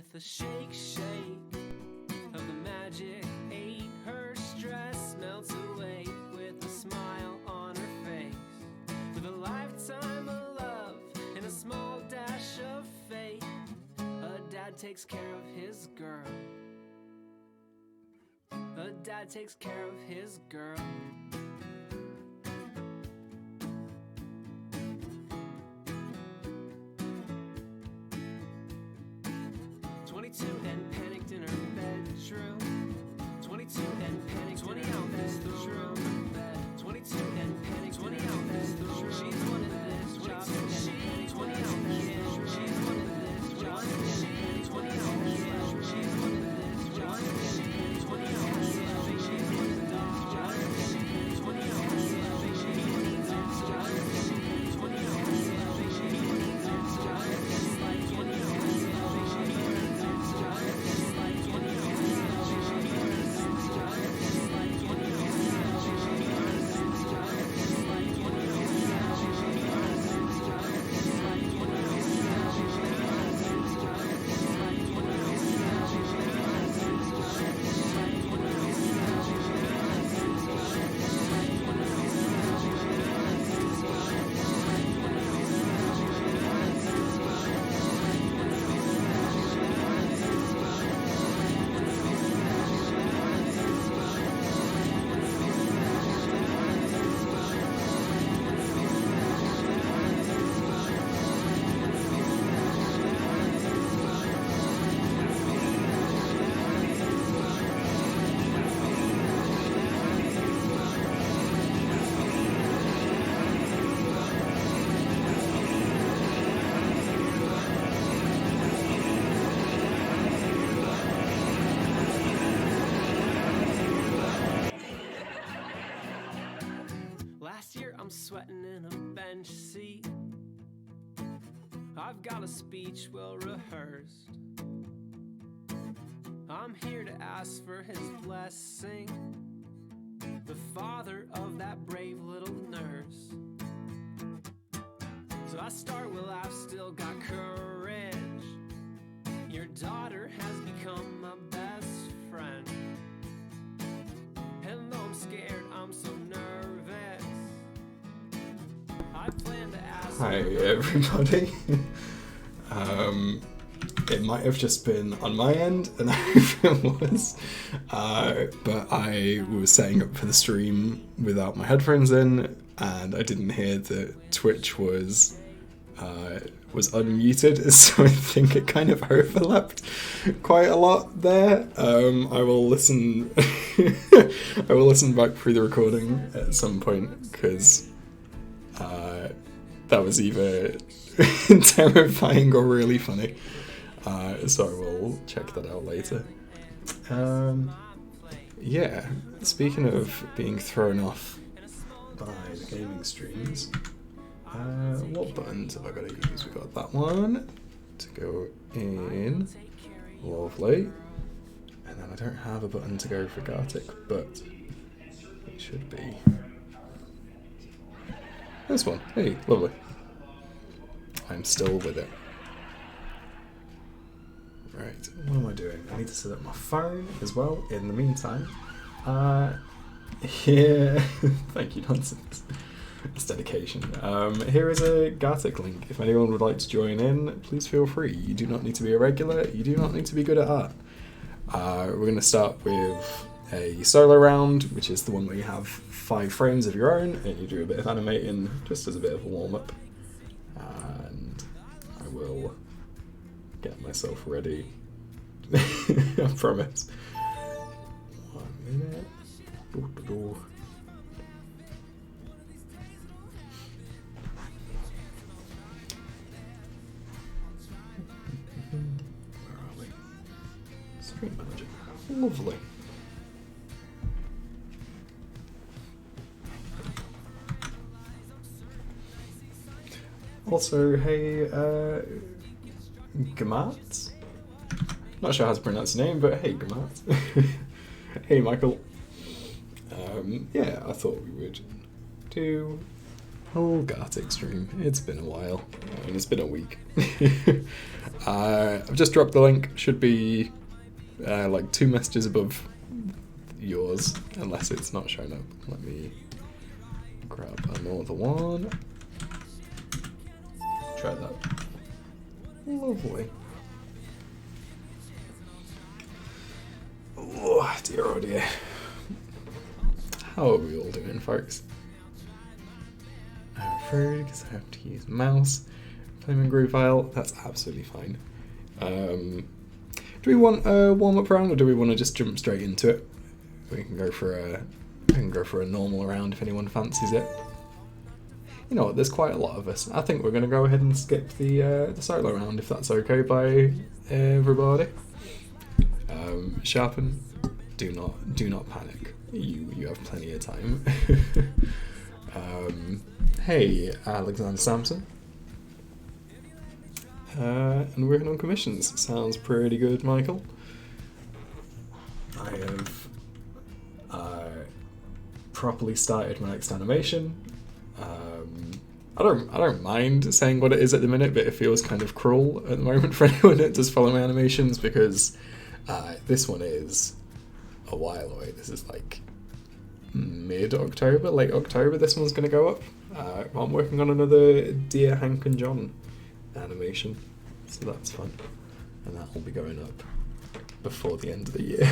with a shake, shake of the magic 8. Her stress melts away with a smile on her face. With a lifetime of love and a small dash of faith, a dad takes care of his girl. A dad takes care of his girl. And panicked in her bedroom. 22 and panicked 20 in her bedroom. 22 and panicked 20 outfits. She's one of this job. She's 20 outfits. She's one of this job. She's 20 outfits. She's one of this job. She's 20 outfits. She's one of this job. She's 20 outfits. She's one of this job. She's 20 outfits. She's one of this job. She's like 20 outfits. Sweating in a bench seat. I've got a speech well rehearsed. I'm here to ask for his blessing, the father of that brave little nurse. So I start, well, I've still got courage. Your daughter has become my best friend, and though I'm scared, I'm so nervous. Hi everybody. It might have just been on my end, and I hope it was, but I was setting up for the stream without my headphones in, and I didn't hear that Twitch was unmuted, so I think it kind of overlapped quite a lot there. I will listen. I will listen back through the recording at some point, because that was either terrifying or really funny. So I will check that out later. Yeah, speaking of being thrown off by the gaming streams, what buttons have I got to use? We've got that one to go in. Lovely. And then I don't have a button to go for Gartic, but it should be this one. Hey, lovely. I'm still with it. Right, what am I doing? I need to set up my phone as well in the meantime. Here, thank you, Nonsense. It's dedication. Here is a Gartic link. If anyone would like to join in, please feel free. You do not need to be a regular, you do not need to be good at art. We're going to start with a solo round, which is the one where you have 5 frames of your own, and you do a bit of animating just as a bit of a warm-up. And I will get myself ready. I promise. 1 minute. Where are we? Screen manager. Lovely. Also, hey, Gamat? Not sure how to pronounce the name, but hey, Gamat. Hey, Michael. Yeah, I thought we would do whole Gartic stream. It's been a while. I mean, it's been a week. I've just dropped the link. Should be like 2 messages above yours, unless it's not shown up. Let me grab another one. Try that. Lovely. Oh dear, oh dear. How are we all doing, folks? I'm afraid because I have to use mouse. Flaming Groove File, that's absolutely fine. Do we want a warm-up round, or do we want to just jump straight into it? We can go for a normal round if anyone fancies it. You know what? There's quite a lot of us. I think we're going to go ahead and skip the solo round if that's okay by everybody. Sharpen, do not panic. You have plenty of time. Hey, Alexander Sampson. And we're on commissions. Sounds pretty good, Michael. I have properly started my next animation. I don't mind saying what it is at the minute, but it feels kind of cruel at the moment for anyone that does follow my animations, because this one is a while away. This is like mid-October, late October. This one's going to go up. I'm working on another Dear Hank and John animation, so that's fun, and that will be going up before the end of the year.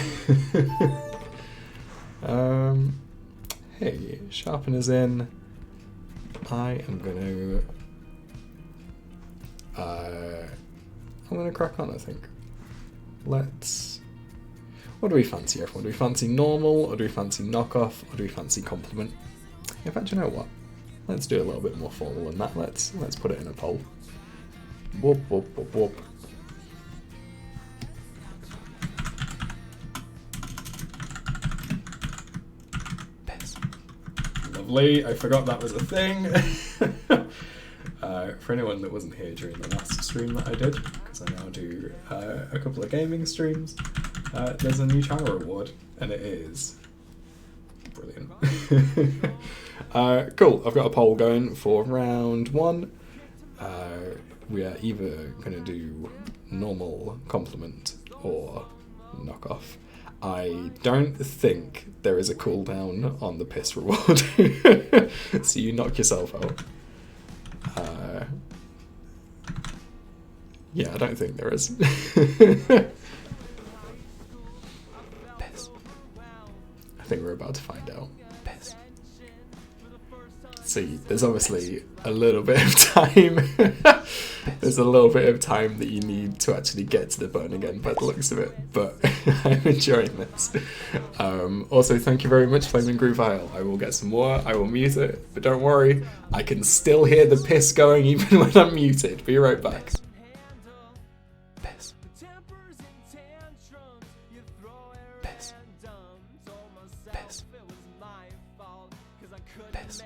Hey, Sharpen is in. I am going to I'm going to crack on, I think. What do we fancy, everyone? Do we fancy normal, or do we fancy knockoff, or do we fancy compliment? In fact, you know what? Let's do a little bit more formal than that. Let's put it in a poll. Whoop, whoop, whoop, whoop. Piss. Lovely. I forgot that was a thing. For anyone that wasn't here during the last stream that I did, because I now do a couple of gaming streams, there's a new channel reward, and it is brilliant. Cool, I've got a poll going for round 1. We are either going to do normal, compliment, or knockoff. I don't think there is a cooldown on the piss reward, so you knock yourself out. Yeah, I don't think there is. Piss. I think we're about to find out. Piss. See, there's obviously a little bit of time. There's a little bit of time that you need to actually get to the button again by the looks of it, but I'm enjoying this. Also, thank you very much, Flaming Groove Isle. I will get some more, I will mute it, but don't worry, I can still hear the piss going even when I'm muted. Be right back. Piss. Piss. Piss. Piss.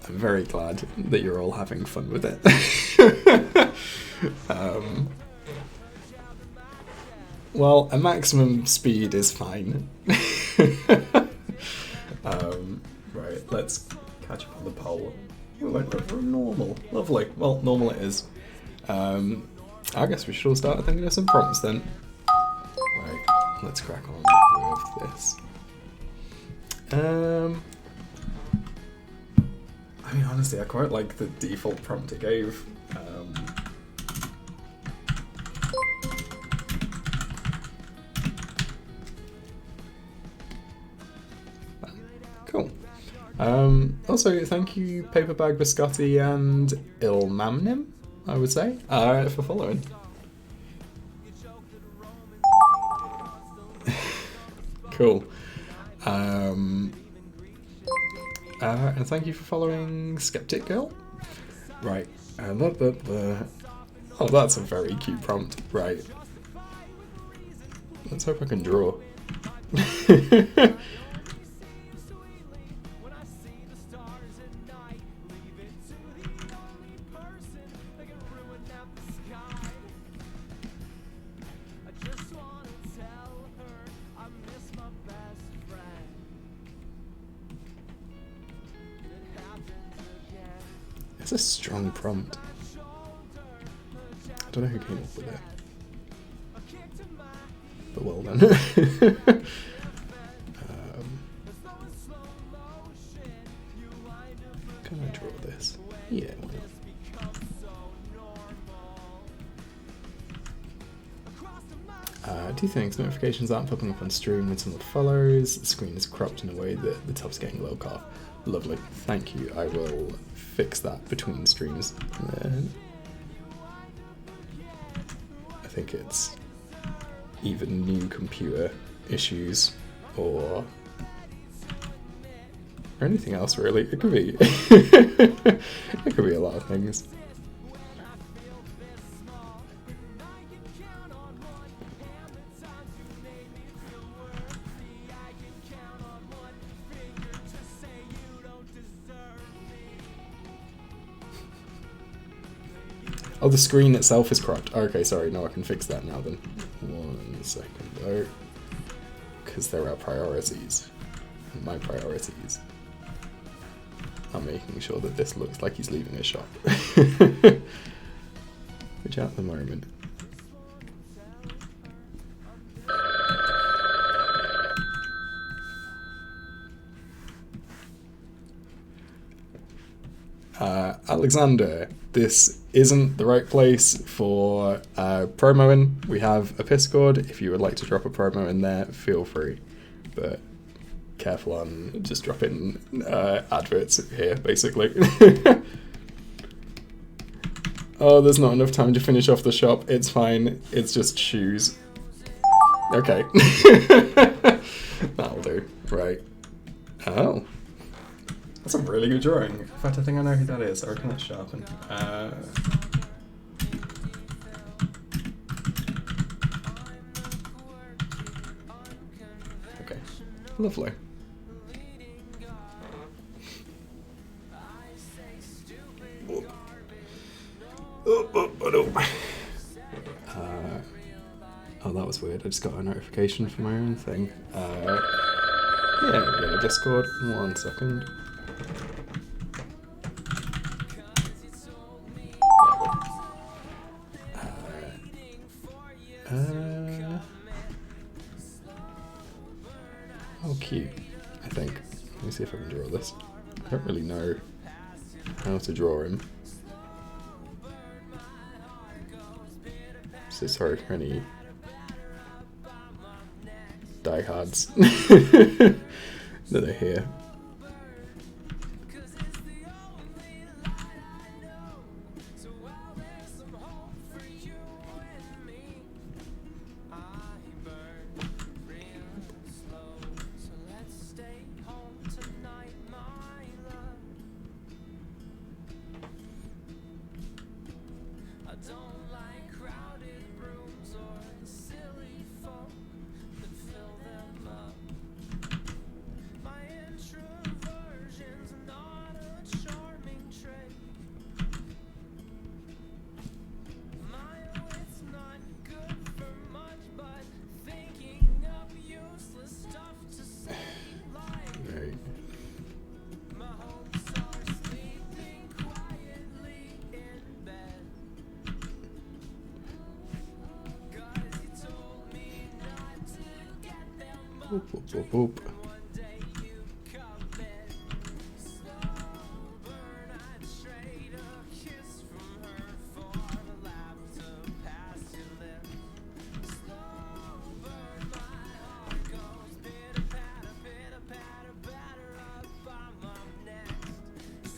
I'm very glad that you're all having fun with it. Well, a maximum speed is fine. Right, let's catch up on the poll. Ooh, I went for normal. Lovely. Well, normal it is. I guess we should all start thinking of some prompts then. Right, let's crack on with this. I mean, honestly, I quite like the default prompt it gave. Cool. Also, thank you, Paperbag Biscotti and Ilmamnim, I would say, for following. Cool. And thank you for following Skeptic Girl. Right. Oh, that's a very cute prompt. Right. Let's hope I can draw. That's a strong prompt. I don't know who came up with it. But well done. Can I draw this? Yeah, why not? Two things. Notifications aren't popping up on stream when someone follows. The screen is cropped in a way that the top's getting low carb. Lovely. Thank you. I will fix that between streams. I think it's either new computer issues or anything else really. It could be it could be a lot of things. Oh, the screen itself is cropped. Okay, sorry, no, I can fix that now then. 1 second though. Because there are priorities. And my priorities are making sure that this looks like he's leaving a shop. Which at the moment. Alexander, this isn't the right place for promoing. We have a Discord. If you would like to drop a promo in there, feel free. But careful on just dropping adverts here, basically. Oh, there's not enough time to finish off the shop. It's fine. It's just shoes. Okay. That'll do. Right. Oh. That's a really good drawing. In fact, I think I know who that is. I reckon that's Sharpen. Okay. Lovely. Oh, that was weird. I just got a notification for my own thing. Yeah, we go to Discord. 1 second. Oh, cute, I think. Let me see if I can draw this. I don't really know how to draw him. So sorry for any diehards that are here. Boop, boop, boop, boop.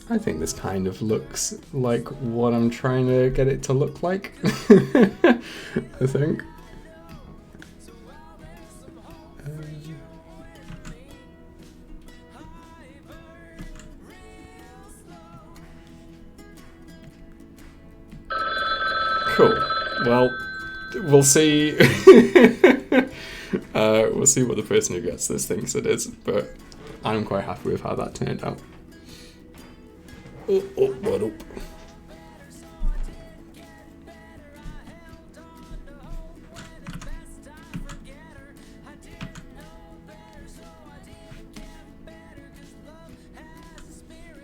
I think this kind of looks like what I'm trying to get it to look like. I think. Cool. Well, we'll see. We'll see what the person who gets this thinks it is, but I'm quite happy with how that turned out. What up?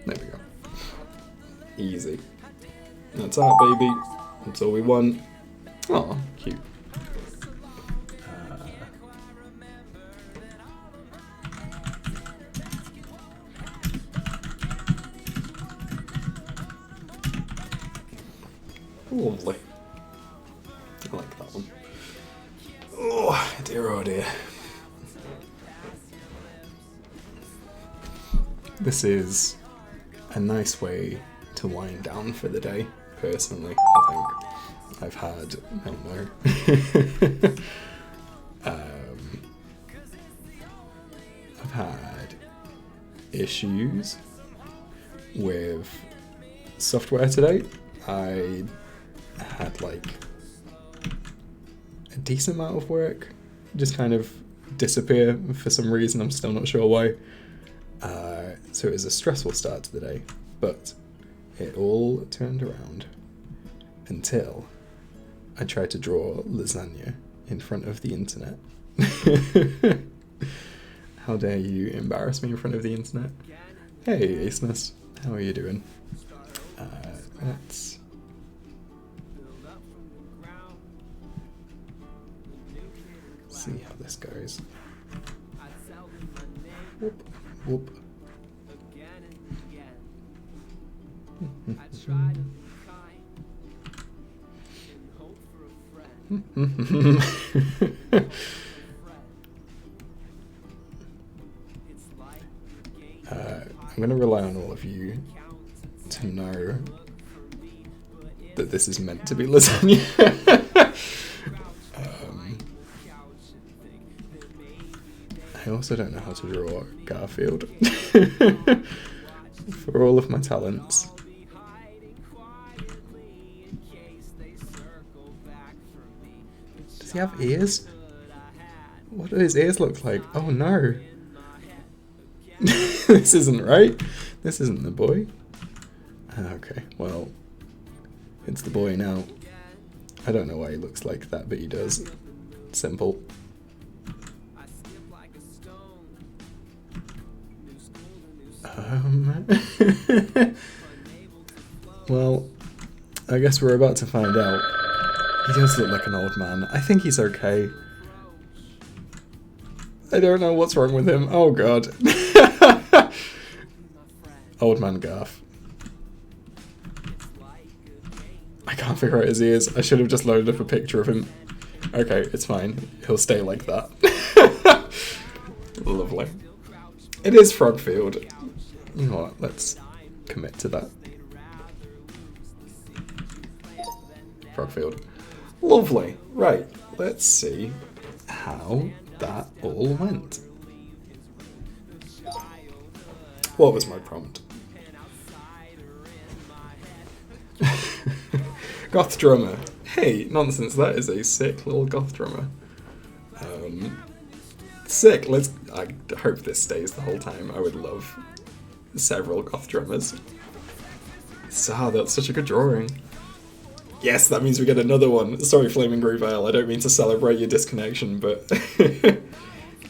There we go. Easy. That's our baby. That's all we want. Oh, cute. Lovely. I like that one. Oh dear, oh dear. This is a nice way to wind down for the day, personally, I think. I've had, I don't know. I've had issues with software today. I had like a decent amount of work just kind of disappear for some reason. I'm still not sure why. So it was a stressful start to the day, but it all turned around until I tried to draw lasagna in front of the internet. How dare you embarrass me in front of the internet? Hey, Aceness, how are you doing? Let's see how this goes. Whoop, whoop. I'm going to rely on all of you to know that this is meant to be lasagna. I also don't know how to draw Garfield. For all of my talents. Does he have ears? What do his ears look like? Oh no. This isn't right. This isn't the boy. Okay, well, it's the boy now. I don't know why he looks like that, but he does. Simple. Well, I guess we're about to find out. He does look like an old man. I think he's okay. I don't know what's wrong with him. Oh god. Old man Garth. I can't figure out his ears. I should have just loaded up a picture of him. Okay, it's fine. He'll stay like that. Lovely. It is Frogfield. You know what? Let's commit to that. Frogfield. Lovely. Right. Let's see how that all went. What was my prompt? Goth drummer. Hey, nonsense. That is a sick little goth drummer. Sick. I hope this stays the whole time. I would love several goth drummers. So, that's such a good drawing. Yes, that means we get another one. Sorry, Flaming Groovale, I don't mean to celebrate your disconnection, but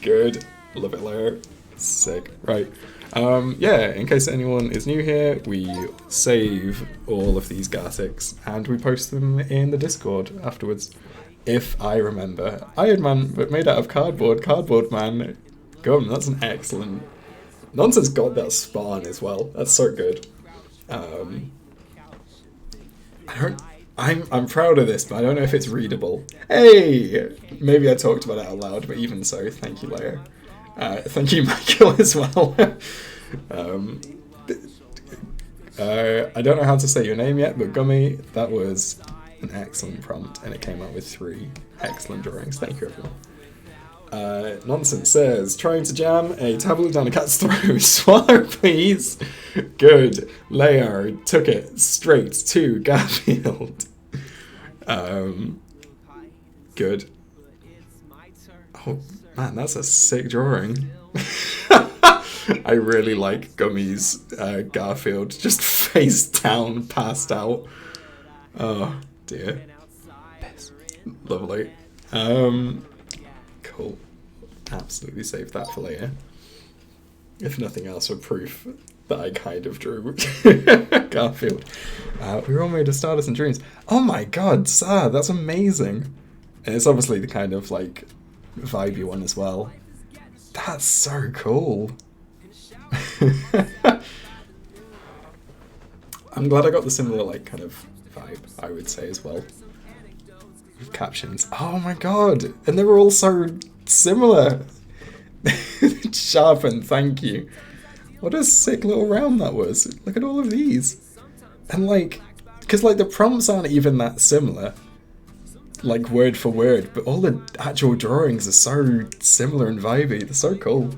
good. Love it, Lair. Sick. Right. Yeah, in case anyone is new here, we save all of these Gartics and we post them in the Discord afterwards. If I remember. Iron Man, but made out of cardboard. Cardboard Man. Gum, that's an excellent... Nonsense got that spawn as well. That's so good. I'm proud of this, but I don't know if it's readable. Hey! Maybe I talked about it out loud, but even so, thank you, Leia. Thank you, Michael, as well. I don't know how to say your name yet, but Gummy, that was an excellent prompt, and it came out with 3 excellent drawings. Thank you, everyone. Nonsense says, trying to jam a tablet down a cat's throat. Swallow, please. Good. Leia took it straight to Garfield. Good. Oh, man, that's a sick drawing. I really like Gummy's Garfield just face down, passed out. Oh, dear. Lovely. Cool. Absolutely save that for later. If nothing else, for proof that I kind of drew. Garfield. We were all made of stardust and dreams. Oh my god, Sir, that's amazing. And it's obviously the kind of like vibey one as well. That's so cool. I'm glad I got the similar like kind of vibe, I would say as well. With captions. Oh my god, and they were all so similar. Sharpened, thank you. What a sick little round that was. Look at all of these. And like, because like the prompts aren't even that similar, like word for word, but all the actual drawings are so similar and vibey. They're so cool.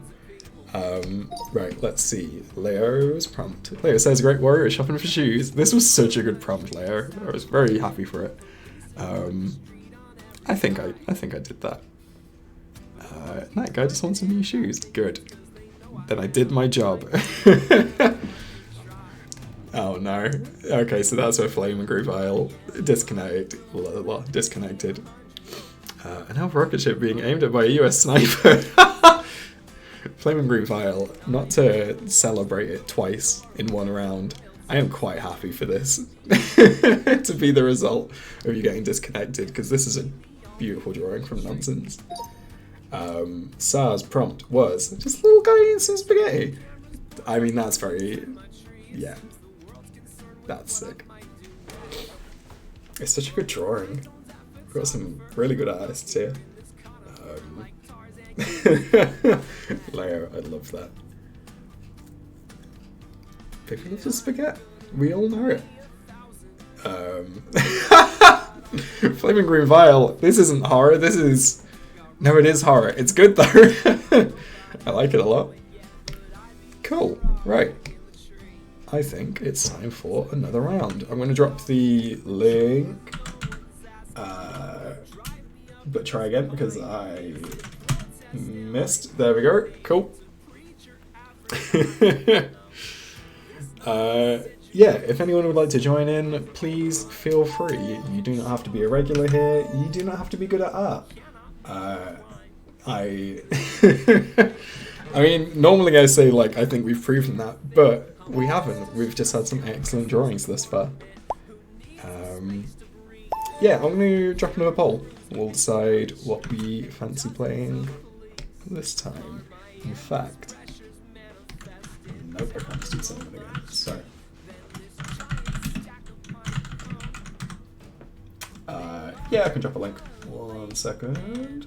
Right, let's see. Leo's prompt. Leo says, "Great warrior is shopping for shoes." This was such a good prompt, Leo. I was very happy for it. I think I did that. That guy just wants some new shoes. Good. Then I did my job. Oh no. Okay, so that's where Flaming Groove Isle disconnected. An elf rocket ship being aimed at by a US sniper. Flaming Groove Isle, not to celebrate it twice in one round. I am quite happy for this to be the result of you getting disconnected, because this is a beautiful drawing from Nonsense. Sar's prompt was just a little guy eating some spaghetti. I mean, that's very, yeah, that's sick. It's such a good drawing. We've got some really good artists here. Leo, I love that. People love the spaghetti. We all know it. Flaming Green Vial. This isn't horror. This is... No, it is horror. It's good though. I like it a lot. Cool. Right. I think it's time for another round. I'm going to drop the link. But try again because I missed. There we go. Cool. Yeah, if anyone would like to join in, please feel free. You do not have to be a regular here. You do not have to be good at art. I mean, normally I say, like, I think we've proven that, but we haven't. We've just had some excellent drawings thus far. Yeah, I'm going to drop another poll. We'll decide what we fancy playing this time. In fact... Nope, I can't just do something again. Sorry. Yeah, I can drop a link. 1 second.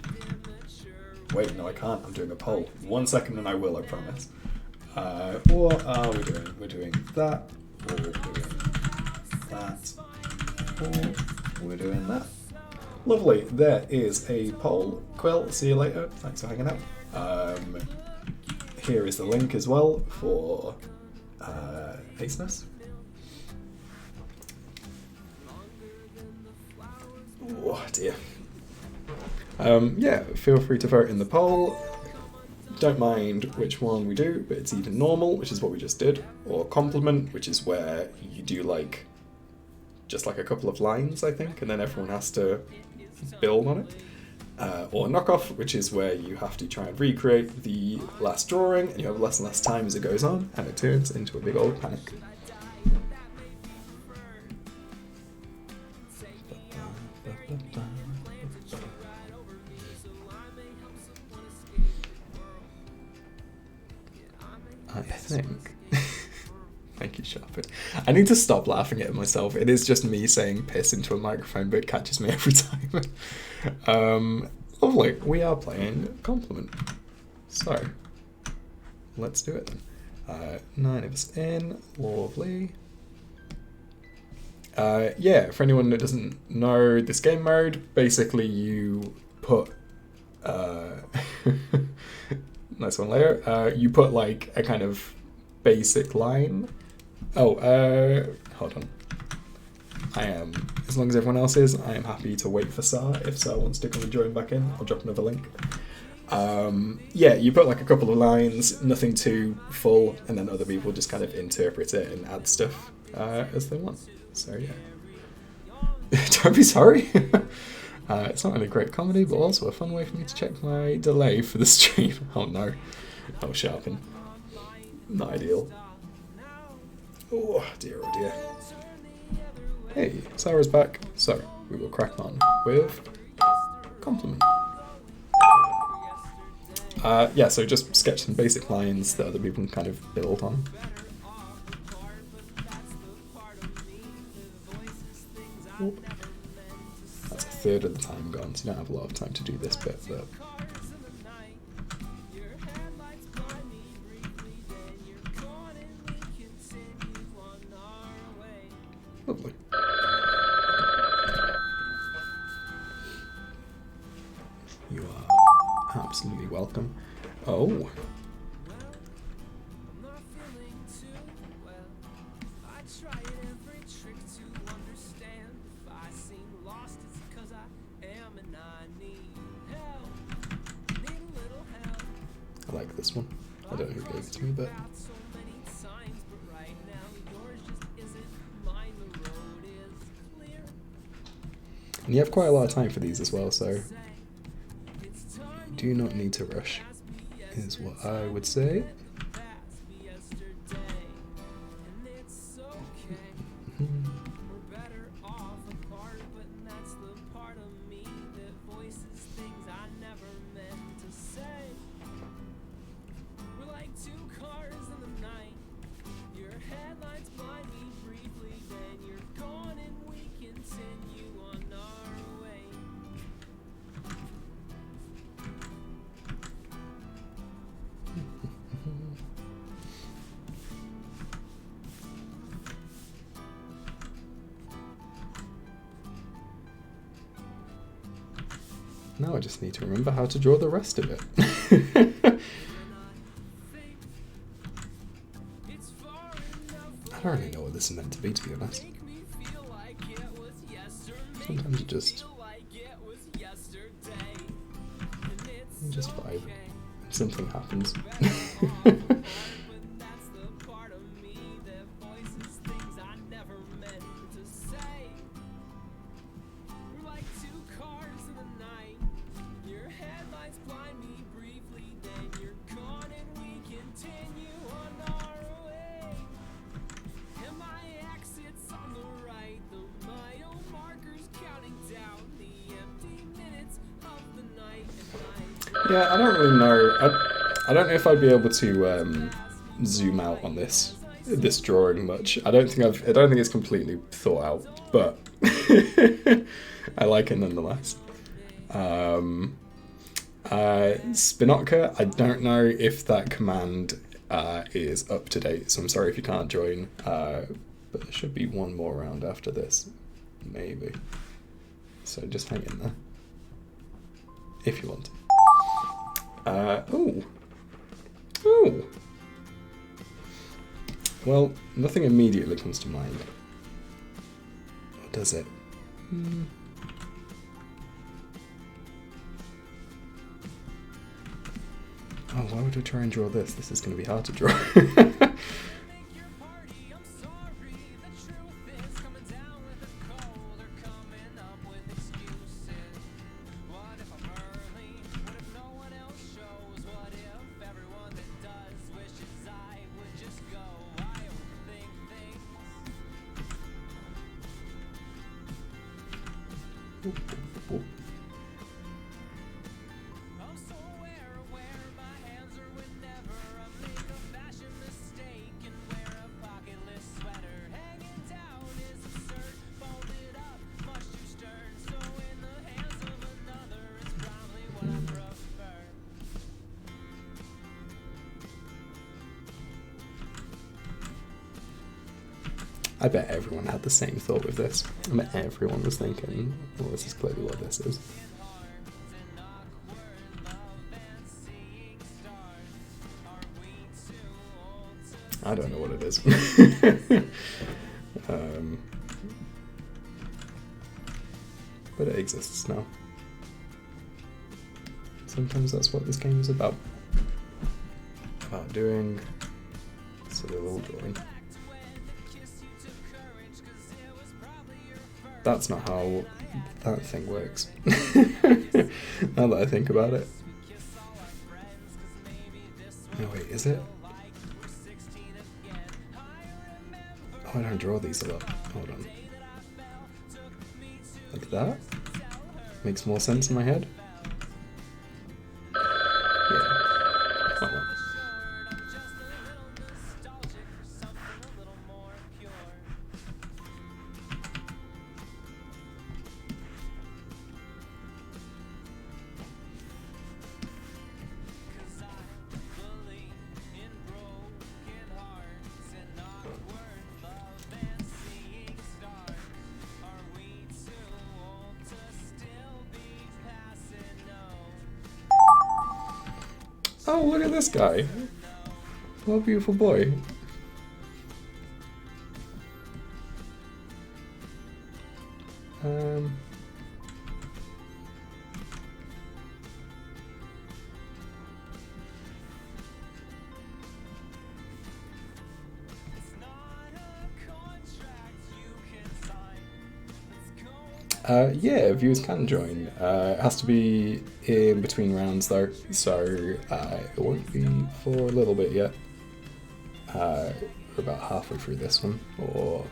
Wait, no I can't. I'm doing a poll. 1 second and I will, I promise. What are we doing? We're doing that, or we're doing that, or we're doing that. Lovely. There is a poll. Quill, see you later. Thanks for hanging out. Here is the link as well for Hasteness. Oh dear. Yeah, feel free to vote in the poll. Don't mind which one we do, but it's either normal, which is what we just did, or compliment, which is where you do like just like a couple of lines, I think, and then everyone has to build on it. Or knockoff, which is where you have to try and recreate the last drawing, and you have less and less time as it goes on, and it turns into a big old panic. I think... Thank you, Sharpen. I need to stop laughing at myself. It is just me saying piss into a microphone, but it catches me every time. Lovely. We are playing Compliment. So, let's do it then. 9 of us in. Lovely. Yeah, for anyone that doesn't know this game mode, basically you put... nice one, Leo. You put like a kind of basic line. Oh, hold on. I am, as long as everyone else is, I am happy to wait for Sar. If Sar wants to come and join back in, I'll drop another link. Yeah, you put like a couple of lines, nothing too full, and then other people just kind of interpret it and add stuff as they want. So yeah. Don't be sorry. It's not only great comedy, but also a fun way for me to check my delay for the stream. Oh no. Oh, Sharpen. Not ideal. Oh dear, oh dear. Hey, Sarah's back. So, we will crack on with compliment. Yeah, so just sketch some basic lines that other people can kind of build on. Oop. That's a third of the time gone, so you don't have a lot of time to do this bit, but... Lovely. You are absolutely welcome. Oh. I like this one. I don't know who gave it to me, but... And you have quite a lot of time for these as well, so you do not need to rush, is what I would say. Now I just need to remember how to draw the rest of it. I don't really know what this is meant to be honest. Sometimes it just vibe. Something happens. Yeah, I don't really know. I don't know if I'd be able to zoom out on this drawing much. I don't think it's completely thought out, but I like it nonetheless. Spinotka, I don't know if that command is up to date, so I'm sorry if you can't join. But there should be one more round after this, maybe. So just hang in there if you want to. Oh. Well, nothing immediately comes to mind. Or does it? Oh, why would I try and draw this? This is going to be hard to draw. I bet everyone had the same thought with this. I bet everyone was thinking, well, this is clearly what this is. I don't know what it is. But it exists now. Sometimes that's what this game is about. About doing silly little drawing. That's not how that thing works. Now that I think about it. No, wait, is it? I don't draw these a lot. Hold on. Like that? Makes more sense in my head. Yeah. Oh well. Oh, look at this guy. What a beautiful boy. Yeah, viewers can join. It has to be in between rounds though, so it won't be for a little bit yet. We're about halfway through this one, or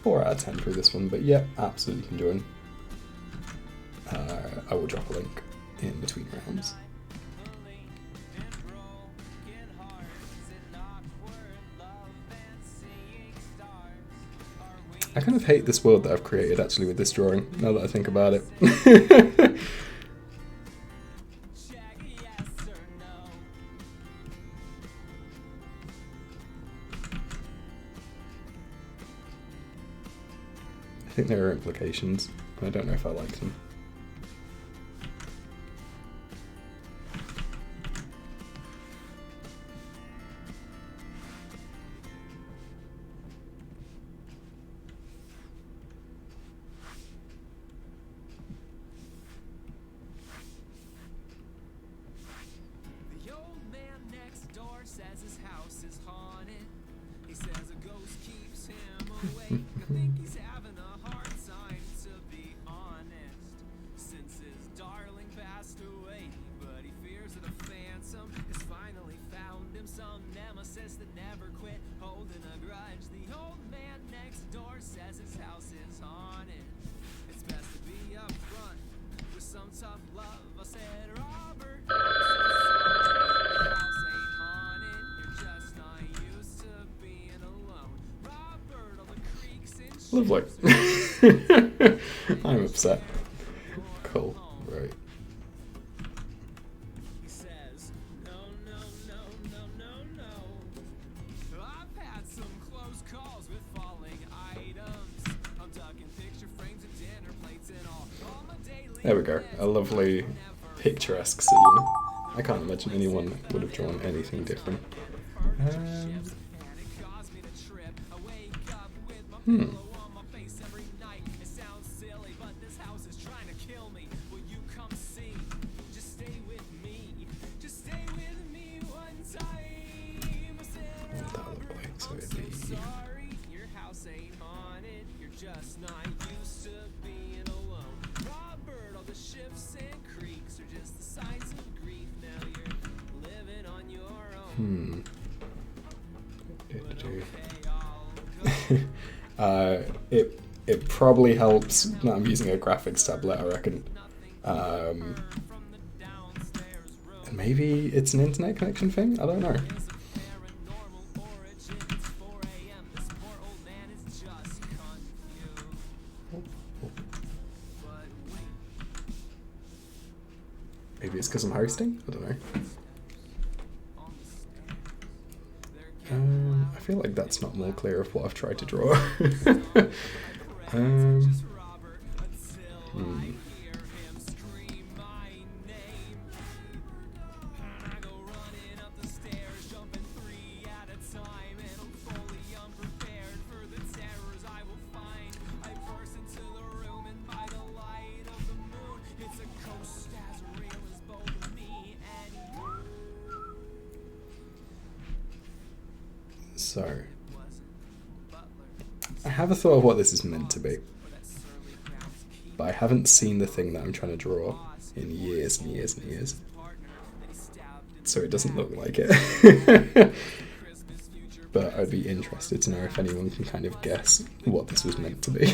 4 out of 10 through this one, but yeah, absolutely can join. I will drop a link in between rounds. I kind of hate this world that I've created actually with this drawing, now that I think about it. I think there are implications, but I don't know if I like them. Says his house is haunted. He says a ghost keeps him awake. I think he's having a hard time, to be honest, since his darling passed away. But he fears that a phantom has finally found him, some nemesis that never quit holding a grudge. The old man next door says his house is haunted. It's best to be up front with some tough love. I said, Robert, lovely. I'm upset. Cool. Right. He says, no, no, no, no, no, no. I've had some close calls with falling items. I'm ducking picture frames and dinner plates and all my daily. There we go. A lovely picturesque scene. I can't imagine anyone would have drawn anything different. Just not used to being alone. Robert, all the shifts and creeks are just the signs of grief. Now you're living on your own. It probably helps that I'm using a graphics tablet, I reckon. And maybe it's an internet connection thing? I don't know. Maybe it's because I'm hosting? I don't know. I feel like that's not more clear of what I've tried to draw. So, I have a thought of what this is meant to be, but I haven't seen the thing that I'm trying to draw in years and years and years, so it doesn't look like it. But I'd be interested to know if anyone can kind of guess what this was meant to be.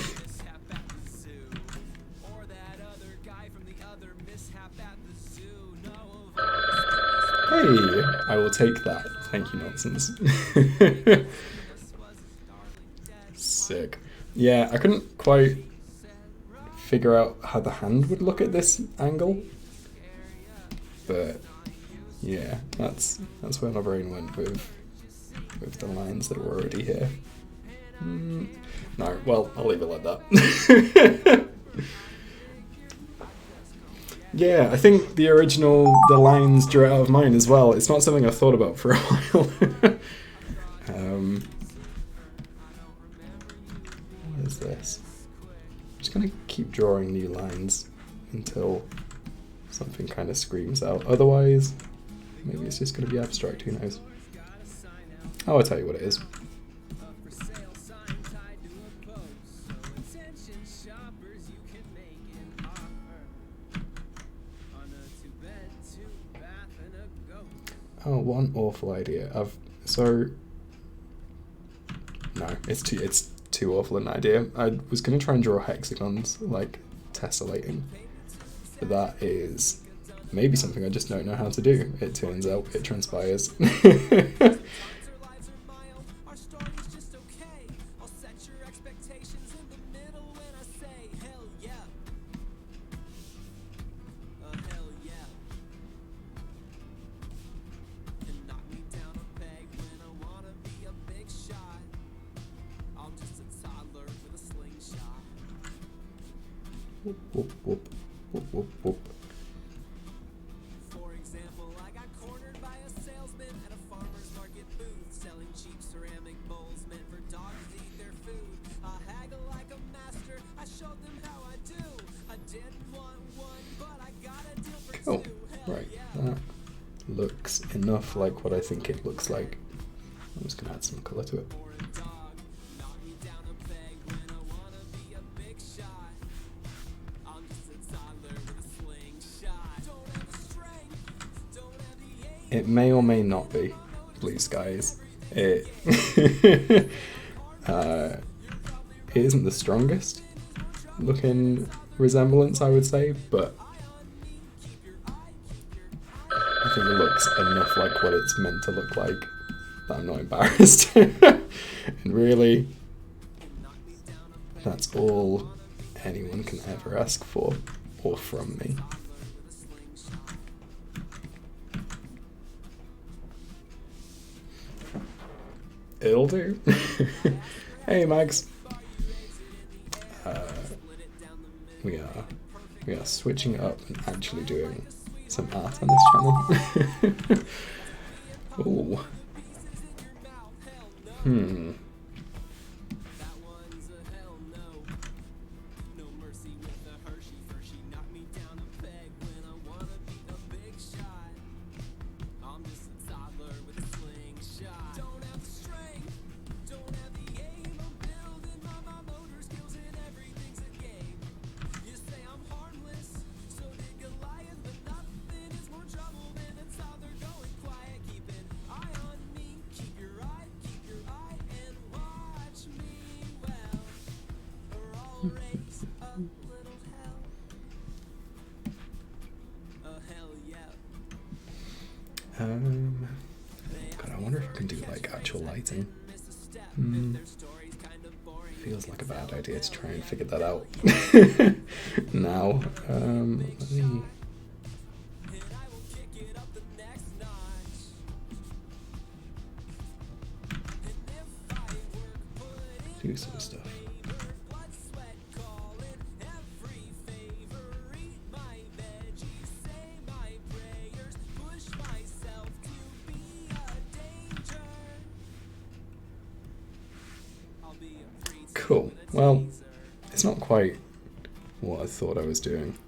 Hey, I will take that. Thank you, Nonsense. Sick. Yeah, I couldn't quite figure out how the hand would look at this angle, but yeah, that's where my brain went with the lines that were already here. No, well, I'll leave it like that. Yeah, I think the lines drew out of mine as well. It's not something I've thought about for a while. What is this? I'm just gonna keep drawing new lines until something kind of screams out. Otherwise, maybe it's just gonna be abstract, who knows? Oh, I'll tell you what it is. Oh, what an awful idea. No, it's too awful an idea. I was gonna try and draw hexagons, like tessellating. But that is maybe something I just don't know how to do. It turns out, it transpires. Whoop, whoop, whoop, whoop, whoop, whoop. For example, I got cornered by a salesman at a farmer's market booth, selling cheap ceramic bowls meant for dogs to eat their food. I haggle like a master, I showed them how I do. I didn't want one, but I got a deal for Cool. two. Right, that looks enough like what I think it looks like. I'm just gonna add some colour to it. It may or may not be blue skies. It it isn't the strongest looking resemblance, I would say, but I think it looks enough like what it's meant to look like that I'm not embarrassed. And really, that's all anyone can ever ask for or from me. It'll do. Hey, Mags. We are switching up and actually doing some art on this channel. Ooh. God, I wonder if I can do like actual lighting. Feels like a bad idea to try and figure that out now. Let me do some stuff. Cool. Well, it's not quite what I thought I was doing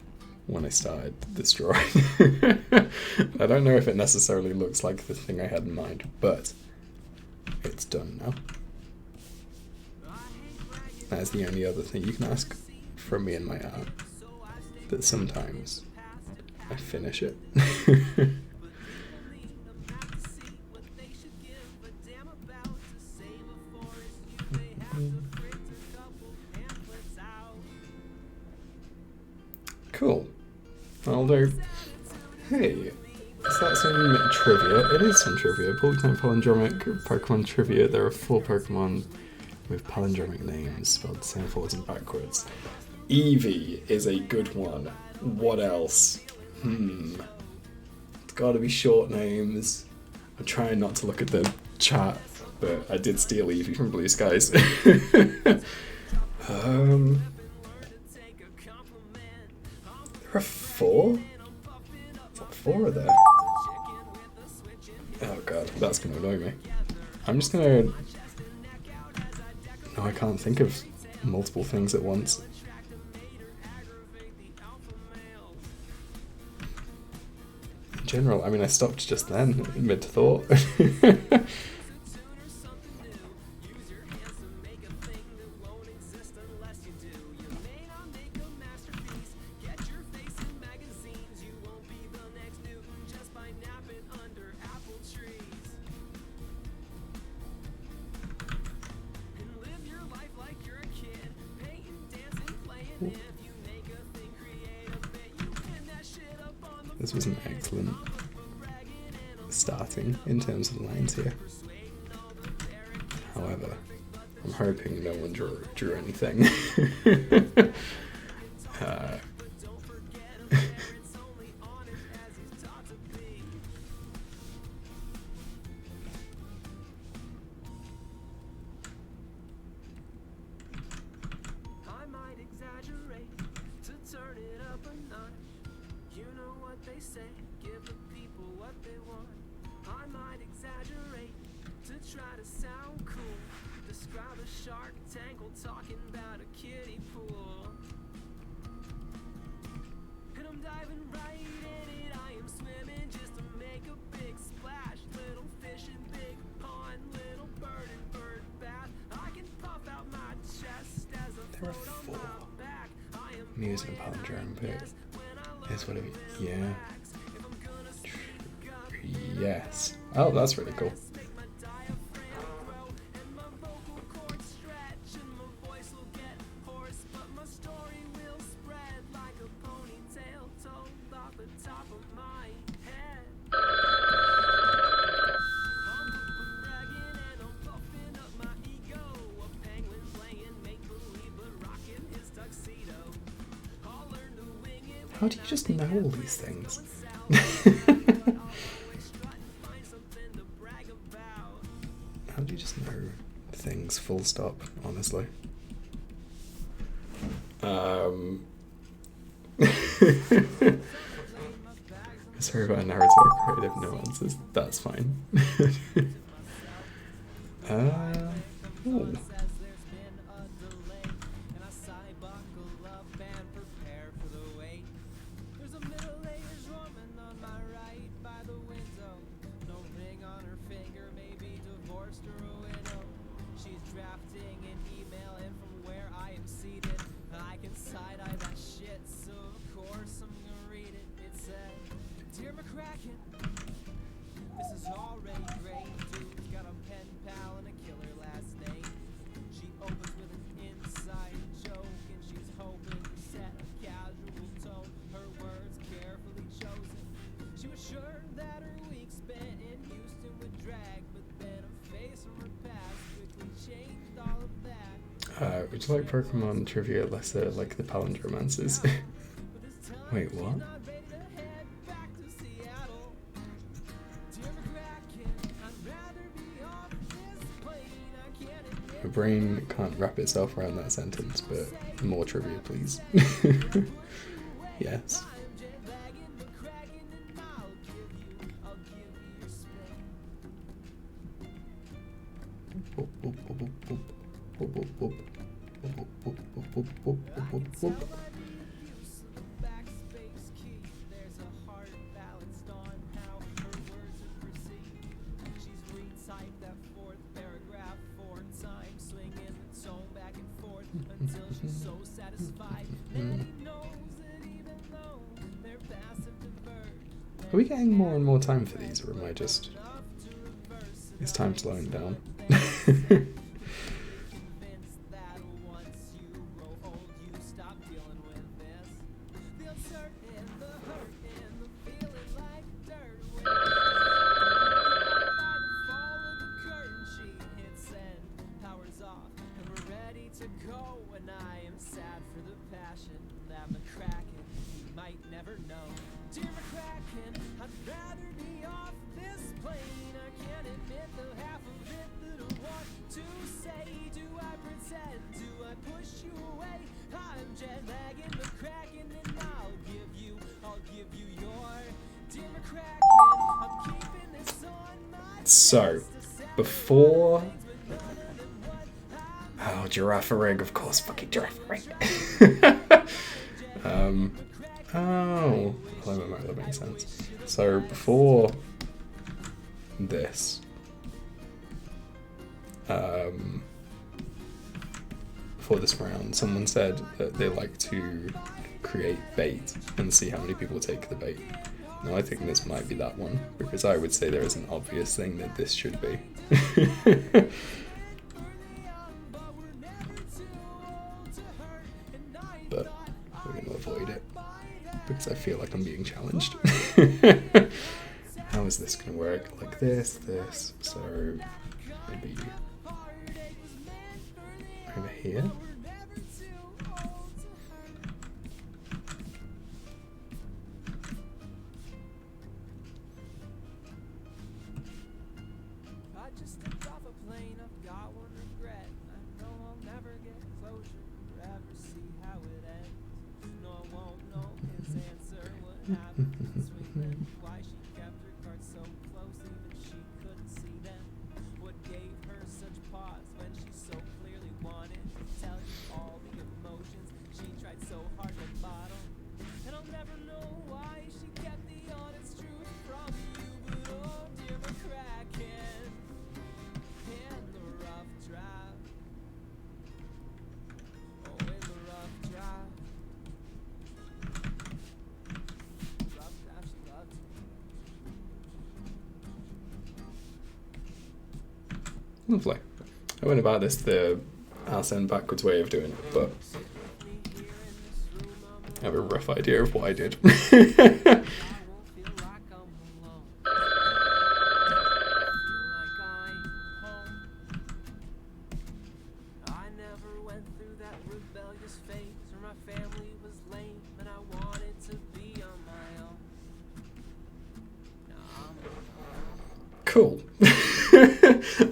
when I started this drawing. I don't know if it necessarily looks like the thing I had in mind, but it's done now. That's the only other thing you can ask from me in my art, that sometimes I finish it. Although, hey, is that some trivia? It is some trivia. Bullet-type palindromic Pokemon trivia. There are 4 Pokemon with palindromic names spelled the same forwards and backwards. Eevee is a good one. What else? It's gotta be short names. I'm trying not to look at the chat, but I did steal Eevee from Blue Skies. There are 4? What 4 are there? Oh god, that's gonna annoy me. I'm just gonna... No, I can't think of multiple things at once. In general, I mean, I stopped just then, mid-thought. This was an excellent starting in terms of lines here. However, I'm hoping no one drew anything. There are 4. I'm using a palindrome, but it's whatever. Yeah. Yes. Oh, that's really cool. How do you just know all these things? How do you just know things full stop, honestly? Sorry about a narrative creative nuances. That's fine. Ooh. Would you like Pokemon trivia lesser like the palindromances? Wait, what? My brain can't wrap itself around that sentence, but more trivia, please. Yes. Are we getting more and more time for these, or am I just... Is time slowing down? So, before... Oh, giraffe rig, of course, fucking giraffe rig. Oh, that makes sense. So, before this, before this round, someone said that they like to create bait and see how many people take the bait. Now I think this might be that one, because I would say there is an obvious thing that this should be. But we're going to avoid it, because I feel like I'm being challenged. How is this going to work? Like this, so maybe over here. Lovely. I went about this the ass end backwards way of doing it, but I have a rough idea of what I did. Cool.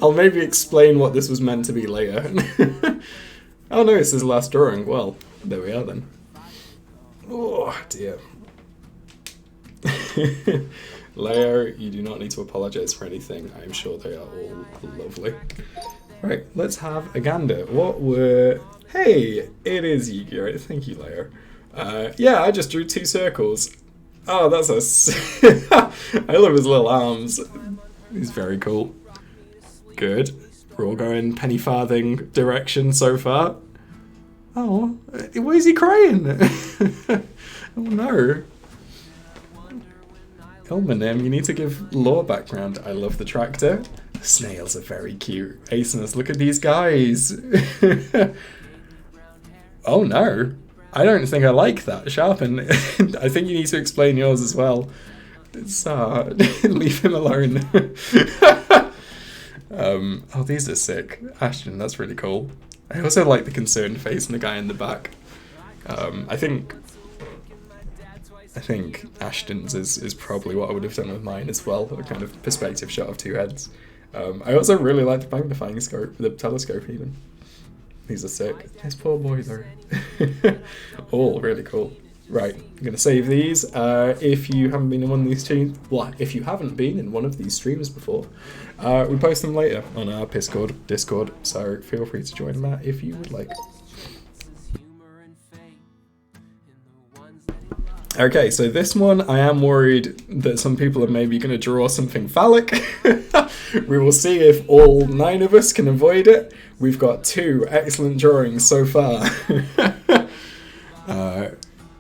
I'll maybe explain what this was meant to be later. Oh no, it's his last drawing. Well, there we are then. Oh dear. Leia, you do not need to apologise for anything. I'm sure they are all lovely. Right, let's have a gander. What were... Hey, it is Yu-Gi-Oh! Thank you, Leia. Yeah, I just drew 2 circles. Oh, that's a... I love his little arms. He's very cool. Good. We're all going penny farthing direction so far. Oh, why is he crying? Oh no. Elmanim, you need to give lore background. I love the tractor. The snails are very cute. Acenus, look at these guys. Oh no. I don't think I like that. Sharpen. I think you need to explain yours as well. It's, leave him alone. Oh, these are sick. Ashton, that's really cool. I also like the concerned face and the guy in the back. I think Ashton's is probably what I would have done with mine as well, a kind of perspective shot of 2 heads. I also really like the magnifying scope, the telescope even. These are sick. This poor boy though. All really cool. Right, I'm gonna save these. If you haven't been in one of these streams, if you haven't been in one of these streams before, we post them later on our Discord, so feel free to join that if you would like. Okay, so this one, I am worried that some people are maybe going to draw something phallic. We will see if all 9 of us can avoid it. We've got 2 excellent drawings so far.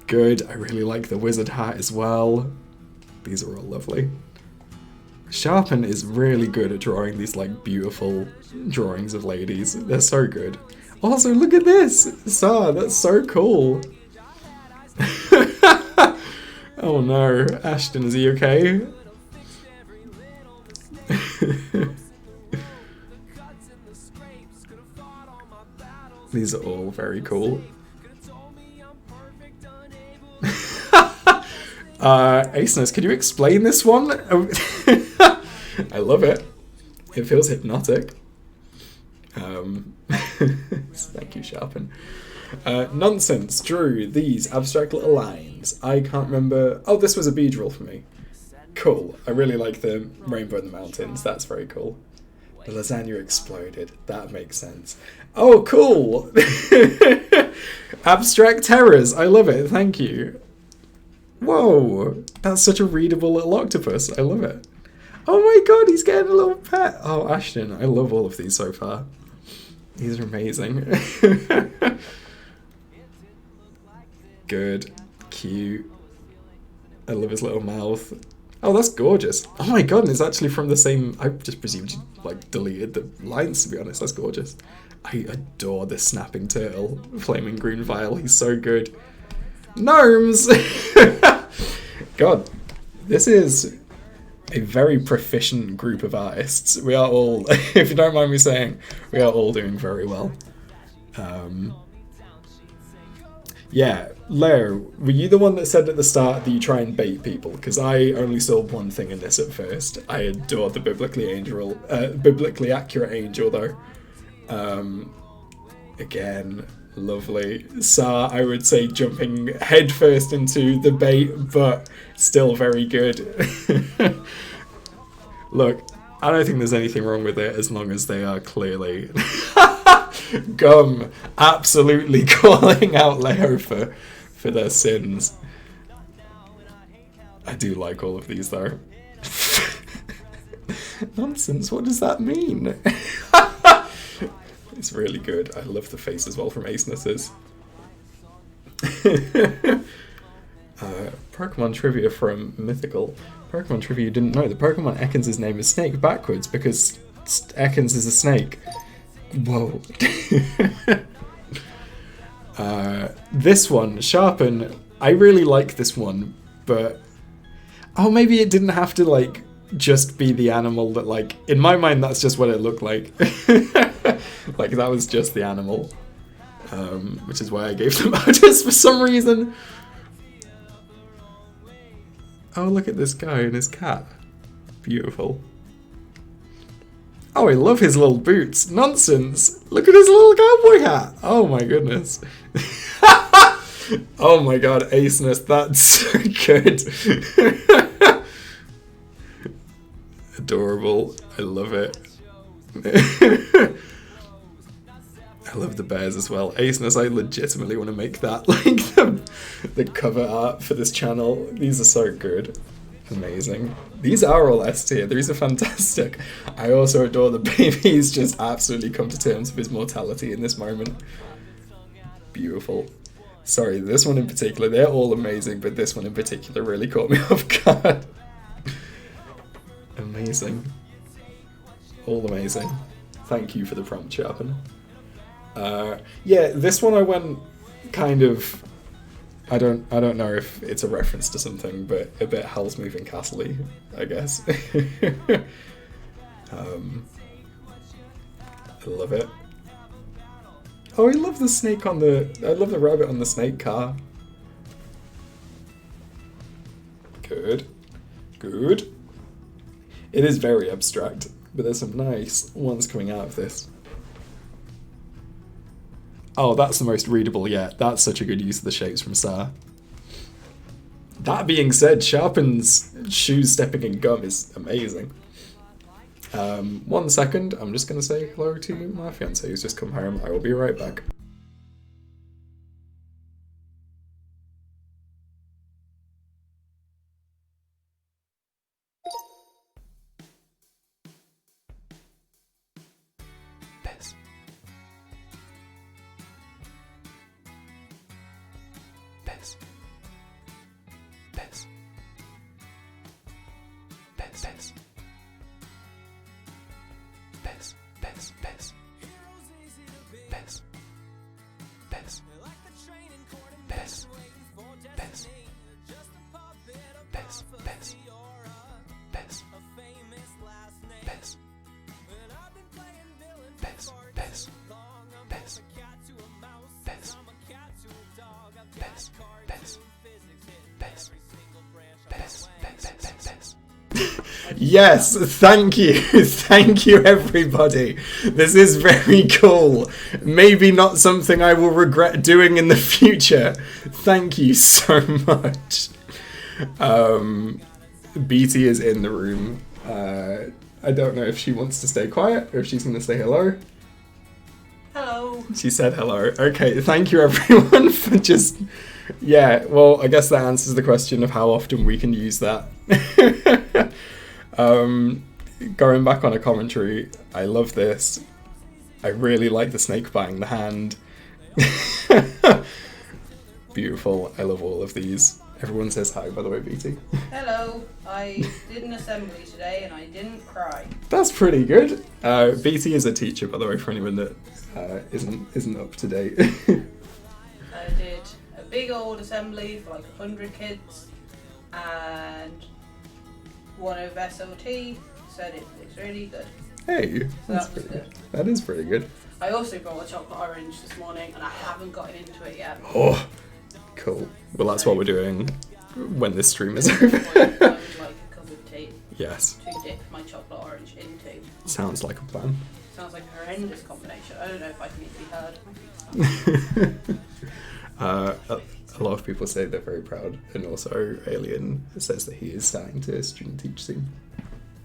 Good, I really like the wizard hat as well. These are all lovely. Sharpen is really good at drawing these like beautiful drawings of ladies. They're so good. Also, look at this! That's so cool. Oh no, Ashton, is he okay? These are all very cool. Acenus, could you explain this one? I love it. It feels hypnotic. Thank you, Sharpen. Nonsense drew these abstract little lines. I can't remember. Oh, this was a bead roll for me. Cool. I really like the rainbow in the mountains. That's very cool. The lasagna exploded. That makes sense. Oh, cool! Abstract terrors. I love it. Thank you. Whoa. That's such a readable little octopus. I love it. Oh my god, he's getting a little pet. Oh, Ashton, I love all of these so far. These are amazing. Good. Cute. I love his little mouth. Oh, that's gorgeous. Oh my god, and it's actually from the same... I just presumed you, like, deleted the lines, to be honest. That's gorgeous. I adore this snapping turtle. Flaming green vial. He's so good. Gnomes! God, this is a very proficient group of artists. We are all, if you don't mind me saying, we are all doing very well. Yeah, Leo, were you the one that said at the start that you try and bait people? Because I only saw one thing in this at first. I adore the biblically accurate angel, though. Again, lovely. Sa, I would say jumping headfirst into the bait, but still very good. Look, I don't think there's anything wrong with it as long as they are clearly... Gum absolutely calling out Leo for their sins. I do like all of these though. Nonsense, what does that mean? It's really good. I love the face as well from Aceness's. Pokemon trivia from Mythical. Pokemon trivia you didn't know. The Pokemon Ekans' name is Snake backwards because Ekans is a snake. Whoa. This one, Sharpen, I really like this one, but... Oh, maybe it didn't have to, like, just be the animal that, like... In my mind, that's just what it looked like. Like, that was just the animal. Which is why I gave them artists for some reason. Oh, look at this guy and his cat. Beautiful. Oh, I love his little boots. Nonsense. Look at his little cowboy hat. Oh my goodness. Oh my god, Aceness, that's so good. Adorable. I love it. I love the bears as well. Aceness, I legitimately want to make that like the cover art for this channel. These are so good. Amazing. These are all S tier. These are fantastic. I also adore the baby's just absolutely come to terms with his mortality in this moment. Beautiful. Sorry, this one in particular, they're all amazing, but this one in particular really caught me off guard. Amazing. All amazing. Thank you for the prompt, Sharpen. Yeah, this one I went kind of... I don't know if it's a reference to something, but a bit Hell's Moving Castle-y, I guess. I love it. Oh, I love the snake on the... I love the rabbit on the snake car. Good. Good. It is very abstract, but there's some nice ones coming out of this. Oh, that's the most readable yet. That's such a good use of the shapes from Sa. That being said, Sharpen's shoes stepping in gum is amazing. 1 second, I'm just going to say hello to my fiance who's just come home. I will be right back. Yes, thank you. Thank you, everybody. This is very cool. Maybe not something I will regret doing in the future. Thank you so much. BT is in the room. I don't know if she wants to stay quiet or if she's going to say hello. Hello. She said hello. Okay, thank you everyone for just... Yeah, well, I guess that answers the question of how often we can use that. Going back on a commentary, I love this. I really like the snake biting the hand. Beautiful. I love all of these. Everyone says hi, by the way, BT. Hello. I did an assembly today and I didn't cry. That's pretty good. BT is a teacher, by the way, for anyone that isn't up to date. I did a big old assembly for like 100 kids, and one of SLT said it looks really good. Hey, So that's that was pretty good. good. That is pretty good. I also brought a chocolate orange this morning and I haven't gotten into it yet. Oh, cool. Well, that's what we're doing when this stream is I over. would like a cup of tea Yes, to dip my chocolate orange into. sounds like a plan. Sounds like a horrendous combination. I don't know if I can even be heard. A lot of people say they're very proud, and also Alien says that he is starting to student teach soon.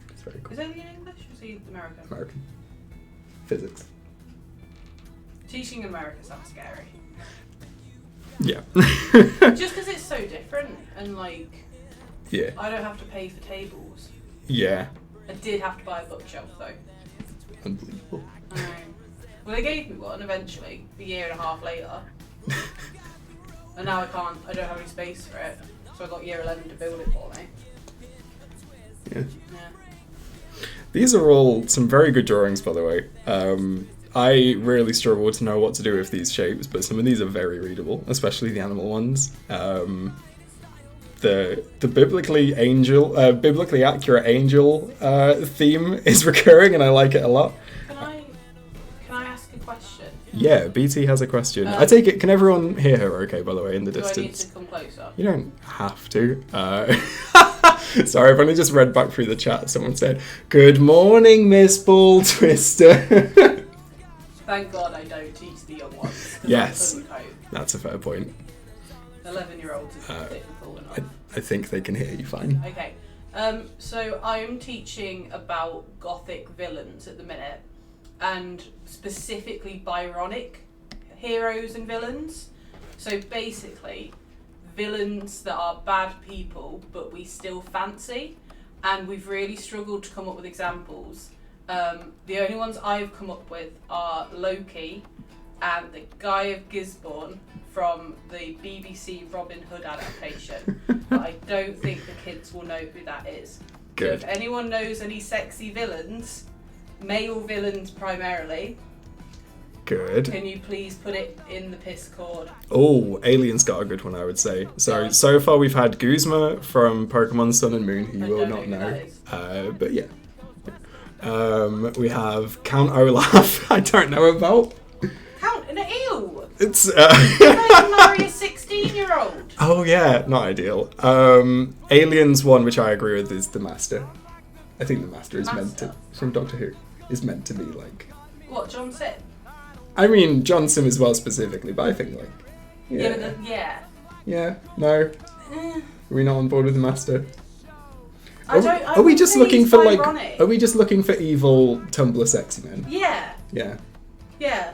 It's very cool. Is Alien English or is he American? American physics. Teaching in America sounds scary. Yeah. Just because it's so different, and like, Yeah. I don't have to pay for tables. Yeah. I did have to buy a bookshelf though. Unbelievable. I know. Well, they gave me one eventually, a year and a half later. And now I don't have any space for it. So I got year 11 to build it for me. Yeah. Yeah. These are all some very good drawings, by the way. I really struggle to know what to do with these shapes, but some of these are very readable, especially the animal ones. The biblically accurate angel theme is recurring, and I like it a lot. Can I ask a question? Yeah, BT has a question. I take it. Can everyone hear her? Okay, by the way, in the Do I need distance. to come closer? You don't have to. Sorry, I've only just read back through the chat. Someone said, "Good morning, Miss Ball Twister." Thank God I don't teach the young ones. 'Cause Yes. I couldn't cope. That's a fair point. 11-year-olds is difficult enough. I think they can hear you fine. Okay, so I'm teaching about Gothic villains at the minute, and specifically Byronic heroes and villains. So basically, villains that are bad people, but we still fancy, and we've really struggled to come up with examples. The only ones I've come up with are Loki and the Guy of Gisborne from the BBC Robin Hood adaptation. But I don't think the kids will know who that is. Good. So if anyone knows any sexy villains, male villains primarily, Good. can you please put it in the Discord? Oh, Alien's got a good one, I would say. So far we've had Guzma from Pokemon Sun and Moon, who you I will don't not know who know. that is. But yeah. We have Count Olaf. I don't know about. Count an ew! It's. Don't marry a 16-year-old. Oh yeah, not ideal. Aliens one, which I agree with, is the Master. I think the Master is meant to, from Doctor Who, is meant to be like. What, John Sim? I mean, John Sim as well specifically, but I think like. Yeah. Yeah. Yeah. No. Eh. Are we not on board with the Master? I Are we would just say looking he's for like? ironic. Are we just looking for evil Tumblr sexy men? Yeah. Yeah. Yeah.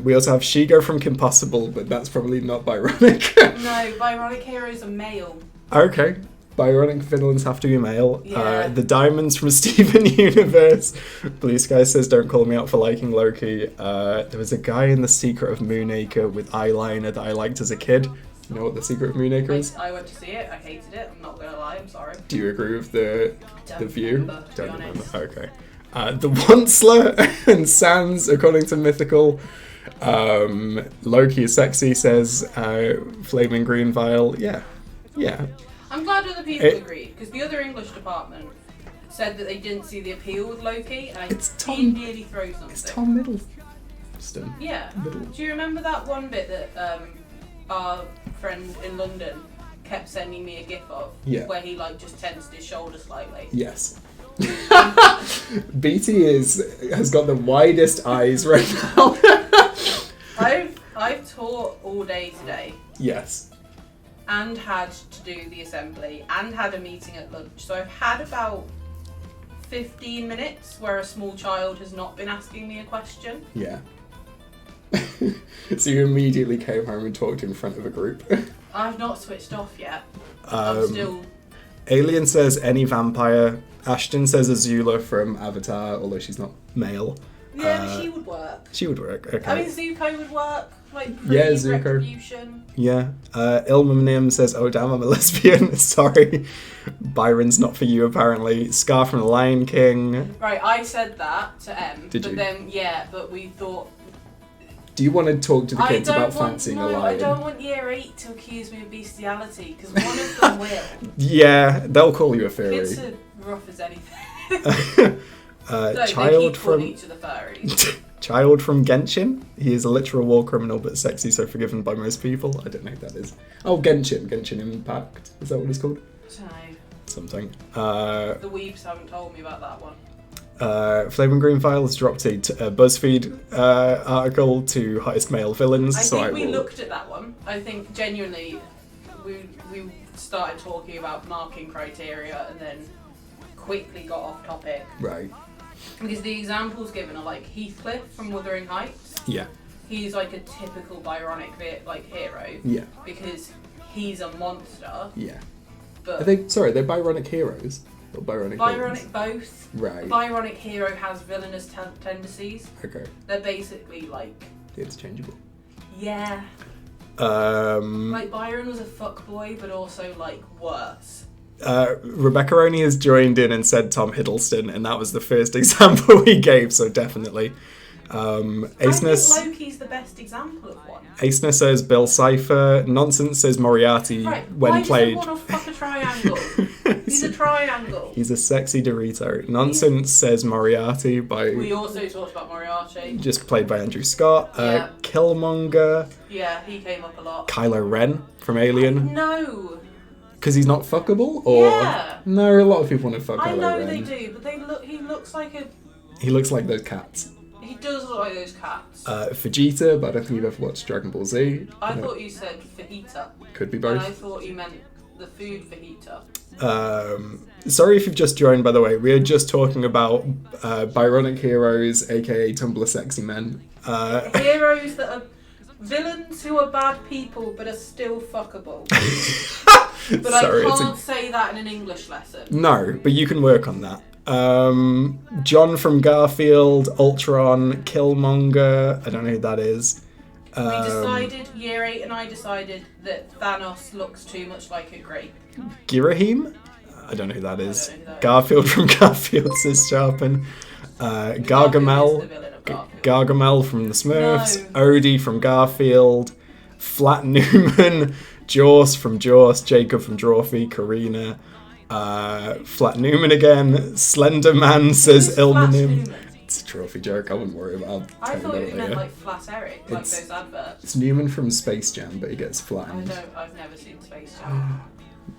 We also have Shigo from Kim Possible, but that's probably not Byronic. No, Byronic heroes are male. Okay. Byronic villains have to be male. Yeah. The Diamonds from Steven Universe. Blue Sky says, don't call me out for liking Loki. There was a guy in The Secret of Moonacre with eyeliner that I liked as a kid. You know what The Secret of Moonacre is? I went to see it. I hated it. I'm not going to lie. I'm sorry. Do you agree with the view? Remember, to be Don't remember. honest. Okay. The Onceler and Sans, according to Mythical. Loki is sexy, says Flaming Green Vial. Yeah. Yeah. I'm glad other people agreed, because the other English department said that they didn't see the appeal with Loki, and It's I Tom- did nearly throw something. It's Tom Middleston. Yeah. Middle. Do you remember that one bit that our friend in London kept sending me a gif of? Yeah. Where he like just tensed his shoulder slightly. Yes. BT has got the widest eyes right now. I've taught all day today, Yes. and had to do the assembly and had a meeting at lunch. So I've had about 15 minutes where a small child has not been asking me a question. Yeah. So you immediately came home and talked in front of a group. I've not switched off yet. I'm still... Alien says any vampire. Ashton says Azula from Avatar, although she's not male. Yeah, but she would work. She would work, okay. I mean, Zuko would work. Like, yeah, Zuko. Retribution. Yeah. Ilma Nim says, oh damn, I'm a lesbian. Sorry. Byron's not for you, apparently. Scar from The Lion King. Right, I said that to M. Did but you? Then, yeah, but we thought... Do you want to talk to the kids about fancying a lion? I don't want year 8 to accuse me of bestiality, because one of them will. Yeah, they'll call you a furry. Kids are rough as anything. No, Child from each of the furries. Child from Genshin. He is a literal war criminal, but sexy, so forgiven by most people. I don't know who that is. Oh, Genshin Impact. Is that what it's called? No. Something. The weebs haven't told me about that one. Flaming Green File has dropped a BuzzFeed article to highest male villains. I think we looked at that one. I think genuinely we started talking about marking criteria and then quickly got off topic. Right. Because the examples given are like Heathcliff from Wuthering Heights. Yeah. He's like a typical Byronic hero. Yeah. Because he's a monster. Yeah. But they're Byronic heroes. Or Byronic villains? Both. Right. The Byronic hero has villainous tendencies. Okay. They're basically like... Interchangeable. Yeah. Like Byron was a fuckboy, but also like worse. Rebecca Roney has joined in and said Tom Hiddleston, and that was the first example he gave, so definitely. Aceness, I think Loki's the best example of one. Aceness says Bill Cipher. Nonsense says Moriarty when Why played. Why does everyone fuck a triangle? He's a triangle. He's a sexy Dorito. Nonsense says Moriarty by. We also talked about Moriarty. Just played by Andrew Scott. Killmonger. Yeah, he came up a lot. Kylo Ren from Alien. No. Because he's not fuckable, or no? A lot of people want to fuck Kylo Ren. I know they do, but he looks like a. He looks like those cats. He does look like those cats. Vegeta, but I don't think you've ever watched Dragon Ball Z. I thought you said fajita. Could be both. And I thought you meant the food fajita. Sorry if you've just joined, by the way. We are just talking about Byronic heroes, aka Tumblr sexy men. Heroes that are villains who are bad people but are still fuckable. But sorry, I can't say that in an English lesson. No, but you can work on that. John from Garfield, Ultron, Killmonger. I don't know who that is. We decided, year 8 and I decided that Thanos looks too much like a grape. Girahim? I don't know who that is. Garfield from Garfield says Sharpen. Gargamel. Gargamel from the Smurfs. No. Odie from Garfield. Flat Newman. Jaws from Jaws. Jacob from Drawfee. Karina. Flat Newman again. Slender Man says Ilmanim. It's a trophy joke. I wouldn't worry about it. I thought you meant like Flat Eric, like those adverts. It's Newman from Space Jam, but he gets flattened. I've never seen Space Jam.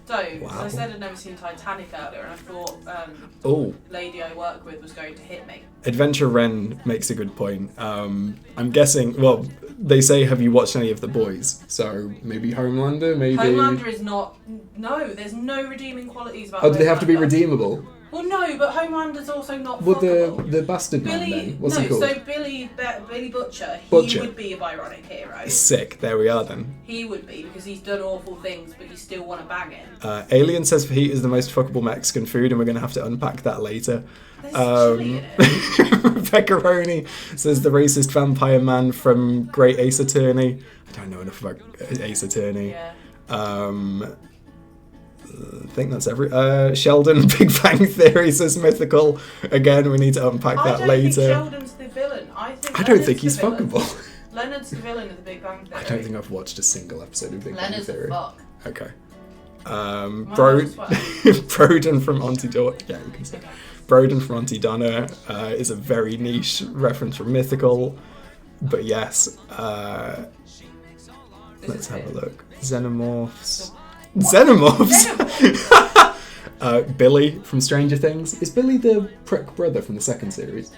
So, I said I'd never seen Titanic earlier, and I thought lady I work with was going to hit me. Adventure Wren makes a good point. I'm guessing, well, they say, have you watched any of The Boys? So maybe Homelander, maybe... Homelander is not... No, there's no redeeming qualities about Homelander. Oh, do they have to be redeemable? Well, no, but Homelander's also not well, fuckable. the bastard man, then? What's he called? So Billy Butcher, he would be a Byronic hero. Sick, there we are then. He would be, because he's done awful things, but you still want to bang him. Alien says fajita is the most fuckable Mexican food, and we're going to have to unpack that later. There's chili in it. Pepperoni says the racist vampire man from Great Ace Attorney. I don't know enough about Ace Attorney. Yeah. I think that's Sheldon, Big Bang Theory says mythical. Again, we need to unpack that later. I don't think Sheldon's the villain. I don't think he's fuckable. Leonard's the villain of the Big Bang Theory. I don't think I've watched a single episode of Big Bang Theory. Leonard's the fuck. Okay. Broden from Auntie Donna. Yeah, you can say. Okay. Broden from Auntie Donna is a very niche reference from Mythical. But yes. Let's have a look. Xenomorphs. Xenomorphs? Billy from Stranger Things. Is Billy the prick brother from the second series?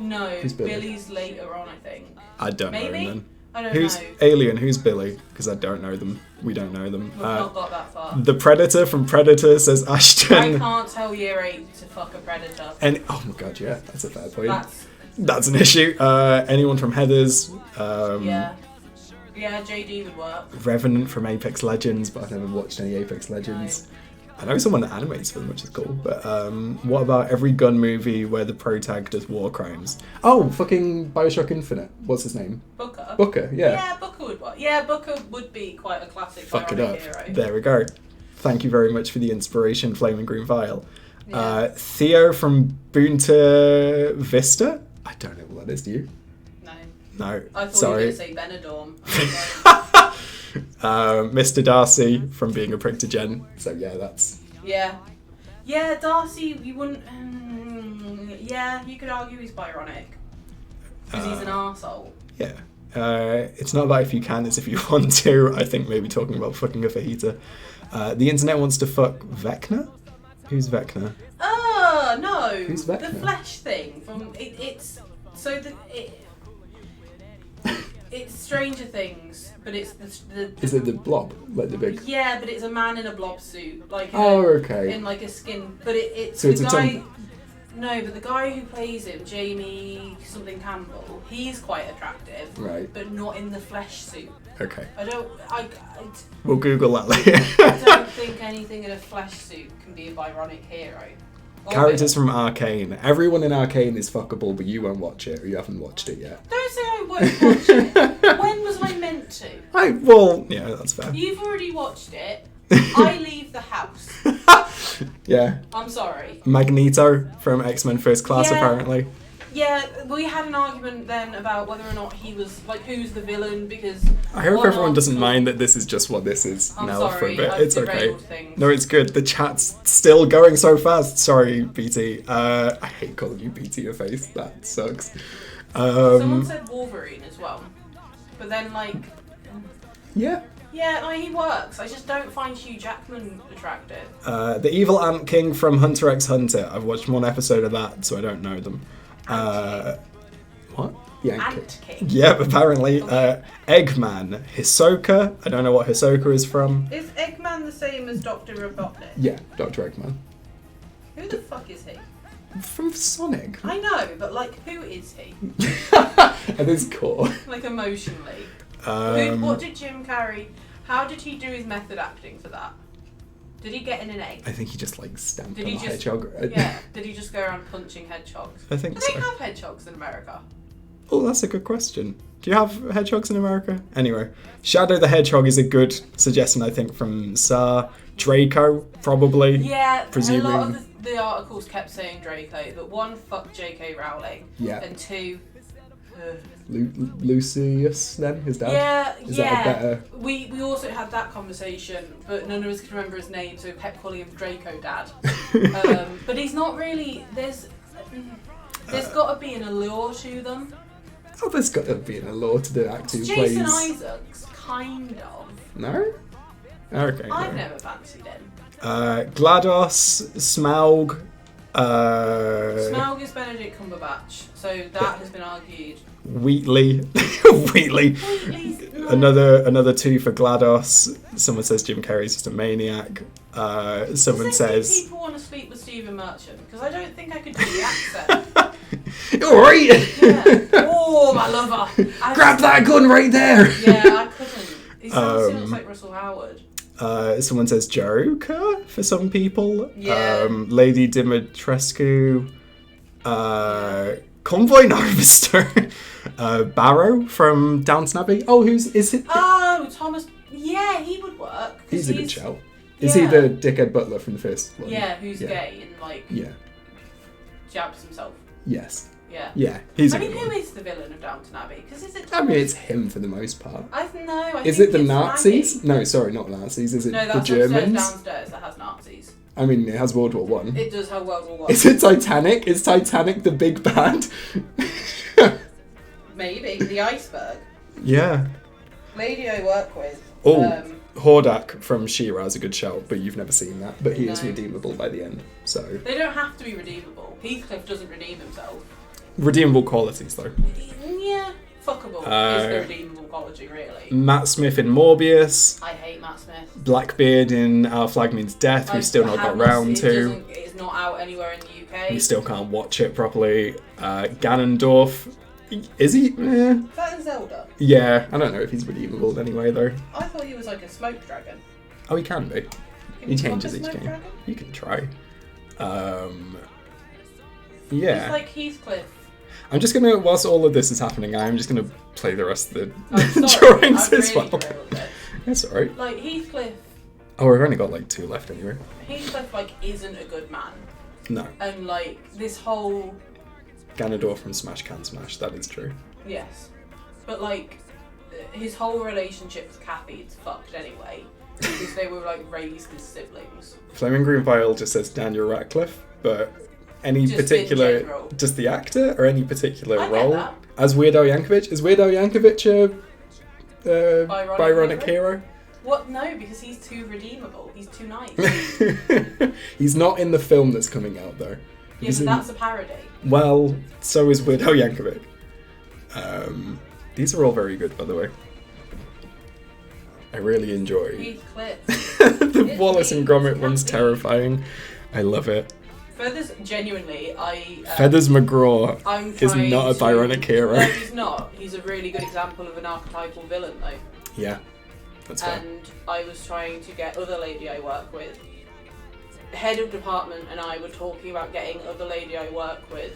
No, Billy's later on, I think. I don't know him then. I don't Who's know. Alien? Who's Billy? Because I don't know them. We don't know them. We've not got that far. The Predator from Predator says I Ashton. can't tell year 8 to fuck a predator. And oh my god, yeah, that's a fair point. That's That's an issue. Anyone from Heathers? yeah. Yeah, JD would work. Revenant from Apex Legends, but I've never watched any Apex Legends. I know someone that animates for them, which is cool. But what about every gun movie where the protag does war crimes? Oh, fucking Bioshock Infinite. What's his name? Booker. Booker, yeah. Yeah, Booker would work. Yeah, Booker would be quite a classic Fuck it ironic up. hero. There we go. Thank you very much for the inspiration, Flaming Green Vial. Yeah. Theo from Boonta Vista? I don't know what that is, do you? No. No, I thought sorry. you were going to say Benidorm. Mr. Darcy from Being a Prick to Jen. So yeah, that's... Yeah. Yeah, Darcy, you wouldn't... yeah, you could argue he's Byronic. Because he's an arsehole. Yeah. It's not about if you can, it's if you want to. I think maybe talking about fucking a fajita. The internet wants to fuck Vecna? Who's Vecna? Oh, no. Who's The Vecna? Flesh thing. It's... So it's Stranger Things, but it's the Is it the blob? Like the big... yeah, but it's a man in a blob suit, like in Oh, a, okay. in like a skin. But it's So the it's a guy. tum- No, but the guy who plays him, Jamie something Campbell, he's quite attractive, Right. but not in the flesh suit. Okay. I We'll Google that later. don't think anything in a flesh suit can be a Byronic hero. Or Characters villain. from Arcane. Everyone in Arcane is fuckable, but you won't watch it, or you haven't watched it yet. Don't say I won't watch it. When was I meant to? Well, yeah, that's fair. You've already watched it. I leave the house. Yeah. I'm sorry. Magneto from X-Men First Class, Yeah. apparently. Yeah, we had an argument then about whether or not he was, like, who's the villain, because... I hope one everyone doesn't article- mind that this is just what this is I'm now sorry, for a bit. I've It's okay. derailed things. No, it's good. The chat's still going so fast. Sorry, BT. I hate calling you BT your face. That sucks. Someone said Wolverine as well. But then, like... Yeah. Yeah, no, he works. I just don't find Hugh Jackman attractive. The Evil Ant King from Hunter x Hunter. I've watched one episode of that, so I don't know them. What? The Ant King. Yep, apparently. Eggman. Hisoka. I don't know what Hisoka is from. Is Eggman the same as Dr. Robotnik? Yeah, Dr. Eggman. Who the fuck is he? From Sonic. I know, but, like, who is he? At his core. Like, emotionally. What did Jim Carrey... How did he do his method acting for that? Did he get in an egg? I think he just like stamped Did on he a just... hedgehog. Yeah. Did he just go around punching hedgehogs? I think Do so. they have hedgehogs in America? Oh, that's a good question. Do you have hedgehogs in America? Anyway, Shadow the Hedgehog is a good suggestion, I think, from Sar. Draco, probably. Yeah, Presuming- a lot of the articles kept saying Draco, but one, fuck J.K. Rowling. Yeah. And two... Lucius, then? His dad? Yeah, Is that a better... We also had that conversation, but none of us could remember his name, so we kept calling him Draco Dad. But he's not really... There's got to be an allure to them. Oh, there's got to be an allure to the actor who Jason plays... Isaacs, kind of. No? Okay. I've no. never fancied him. GLaDOS, Smaug... Smaug is Benedict Cumberbatch, so that has been argued. Wheatley. Wheatley. Wheatley's not- Another 2 for GLaDOS. Someone says Jim Carrey's just a maniac. Someone Does any says... people want to sleep with Stephen Merchant? Because I don't think I could do the accent. Alright! Yeah. Oh, my lover. Grab that gun right there! Yeah, I couldn't. He sounds looks like Russell Howard. Someone says Joker for some people. Yeah. Lady Dimitrescu. Convoy Harvester. Barrow from Downton Abbey. Oh, is it? Oh, Thomas. Yeah, he would work. 'cause He's a good shout. Is yeah. he the dickhead butler from the first one? Yeah, who's gay and like Yeah. jabs himself. Yes. Yeah. Yeah, he's I a mean, good who one. is the villain of Downton Abbey? Because is it? I mean, it's him for the most part. I know. Is think it the it's Nazis? Maggie. No, sorry, not Nazis. Is it No, the that's Germans? downstairs that has Nazis. I mean, it has World War One. It does have World War One. Is it Titanic? Is Titanic the big bad? Maybe the iceberg. Yeah. Lady I work with. Oh, Hordak from She-Ra is a good shout, but you've never seen that. But he is No. redeemable by the end, so... They don't have to be redeemable. Heathcliff doesn't redeem himself. Redeemable qualities, though. Yeah, fuckable is the redeemable apology, really. Matt Smith in Morbius. I hate Matt Smith. Blackbeard in Our Flag Means Death, we've still not got round to. It's not out anywhere in the UK. We still can't watch it properly. Ganondorf. Is he? Is that in Zelda? Yeah, I don't know if he's redeemable anyway, though. I thought he was like a smoke dragon. Oh, he can be. Can He you changes swap a each smoke game. dragon? You can try. He's Yeah. like Heathcliff. I'm just gonna, whilst all of this is happening, I'm just gonna play the rest of the I'm sorry, drawings I've as really well. derailed it. That's alright. Like Heathcliff. Oh, we've only got like 2 left anyway. Heathcliff like isn't a good man, No. and like this whole Ganondorf from Smash Can Smash, that is true. yes, but like his whole relationship with Kathy is fucked anyway because they were like raised as siblings. Flaming Green Vial just says Daniel Radcliffe, but any Just in particular, general. just the actor or any particular I get role? that. As Weird Al Yankovic? Is Weird Al Yankovic a Byronic Byronic hero? What? No, because he's too redeemable. He's too nice. He's not in the film that's coming out though. Yeah, He's but in- that's a parody. Well, so is Weird Al Yankovic. These are all very good, by the way. I really enjoy. Heathcliff. The It's Wallace and me, Gromit it's one's Kathy. terrifying. I love it. Feathers, genuinely, Feathers McGraw I'm is trying not a to- Byronic hero. No, he's not. He's a really good example of an archetypal villain, though. Yeah, that's fair. And I was trying to get other lady I work with. Head of department and I were talking about getting other lady I work with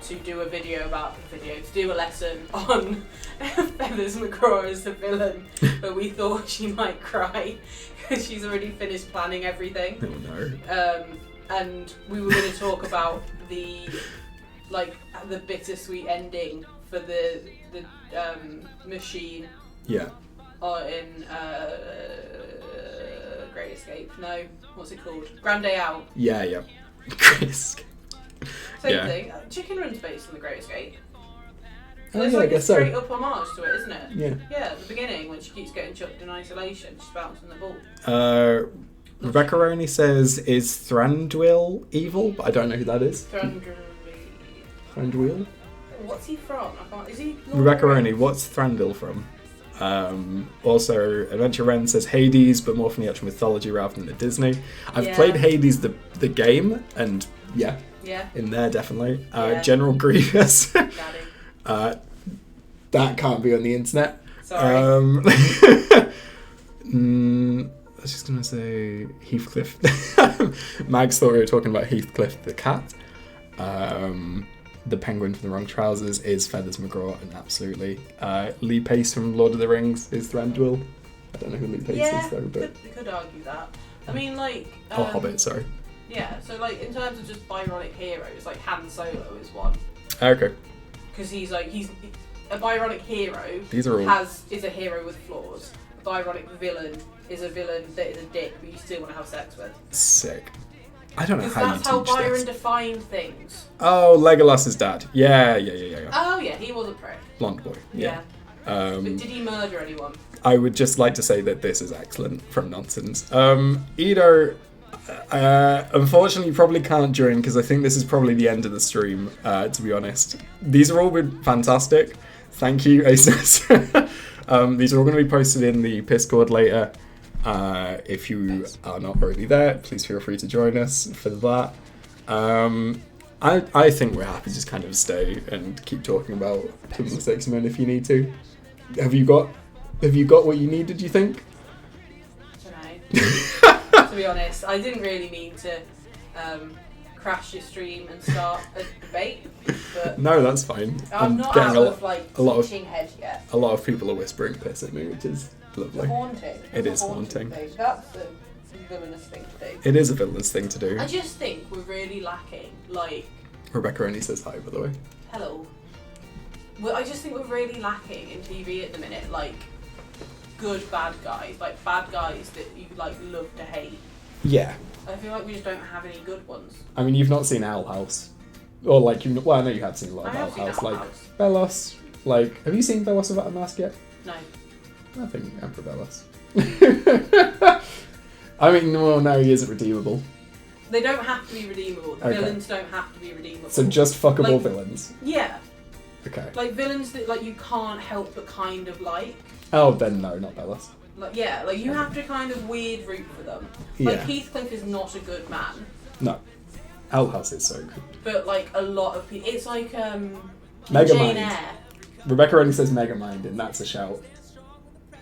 to do a to do a lesson on Feathers McGraw as the villain, but we thought she might cry because she's already finished planning everything. Oh no. And we were going to talk about the bittersweet ending for the machine Yeah. in Great Escape. No, what's it called? Grand Day Out. Yeah. Chris. Same Yeah. thing. Chicken Run's based on the Great Escape. Oh, It's yeah, I like a guess so. straight up homage to it, isn't it? Yeah. Yeah, at the beginning when she keeps getting chucked in isolation, she's bouncing the ball. Rebecca Roney says, is Thranduil evil? But I don't know who that is. Thranduil? What's he from? I can't. Is he? Lord Rebecca of the Roney, Rings? what's Thranduil from? Also, Adventure Ren says Hades, but more from the actual mythology rather than the Disney. I've Yeah. played Hades the game, and yeah, Yeah. in there definitely. Yeah. General Grievous. Daddy. That can't be on the internet. Sorry. I was just gonna say Heathcliff. Mags thought we were talking about Heathcliff the cat. The penguin from the Wrong Trousers is Feathers McGraw, and absolutely. Lee Pace from Lord of the Rings is Thranduil. I don't know who Lee Pace is though, but could argue that. I mean, like. Hobbit, sorry. Yeah, so like in terms of just Byronic heroes, like Han Solo is one Okay, because he's a Byronic hero. these are all. Is a hero with flaws. A Byronic villain is a villain that is a dick, but you still want to have sex with. Sick. I don't know Because how you that's how teach Byron this. defined things. Oh, Legolas's dad. Yeah. Oh yeah, he was a prick. Blonde boy. Yeah. But did he murder anyone? I would just like to say that this is excellent from Nonsense. Edo, unfortunately, probably can't join because I think this is probably the end of the stream, to be honest. These are all been fantastic. Thank you, ASUS. These are all going to be posted in the Discord later. If you are not already there, please feel free to join us for that. I think we're happy to just kind of stay and keep talking about Criminal Six Men if you need to. Have you got what you needed, do you think? I don't know. To be honest, I didn't really mean to crash your stream and start a debate, but No, that's fine. I'm not getting out of like a lot of- teaching head yet. a lot of people are whispering piss at me, which is lovely. Haunting. It It's is a haunting. thing. That's the villainous thing to do. It is a villainous thing to do. I just think we're really lacking, like, Rebecca only says hi, by the way. hello. I just think we're really lacking in TV at the minute, like, good bad guys, like bad guys that you like love to hate. Yeah. I feel like we just don't have any good ones. I mean, you've not seen Owl House. Or, like, well, I know you have seen a lot I of have Owl seen House. Owl Like, House. Bellos. Like, have you seen Bellos Without a Mask yet? No. I think Emperor Bellos. I mean, well, no, he isn't redeemable. They don't have to be redeemable. The Okay. villains don't have to be redeemable. So just fuckable Like- villains. Yeah. Okay. Okay. Like villains that like you can't help but kind of like. Oh, then no, not Bellas. Like yeah, like you have to kind of weird root for them. Yeah. Like Heathcliff is not a good man, No. Alhus is so good. but like a lot of people, it's like Megamind. Jane Eyre. Rebecca only says Megamind, and that's a shout.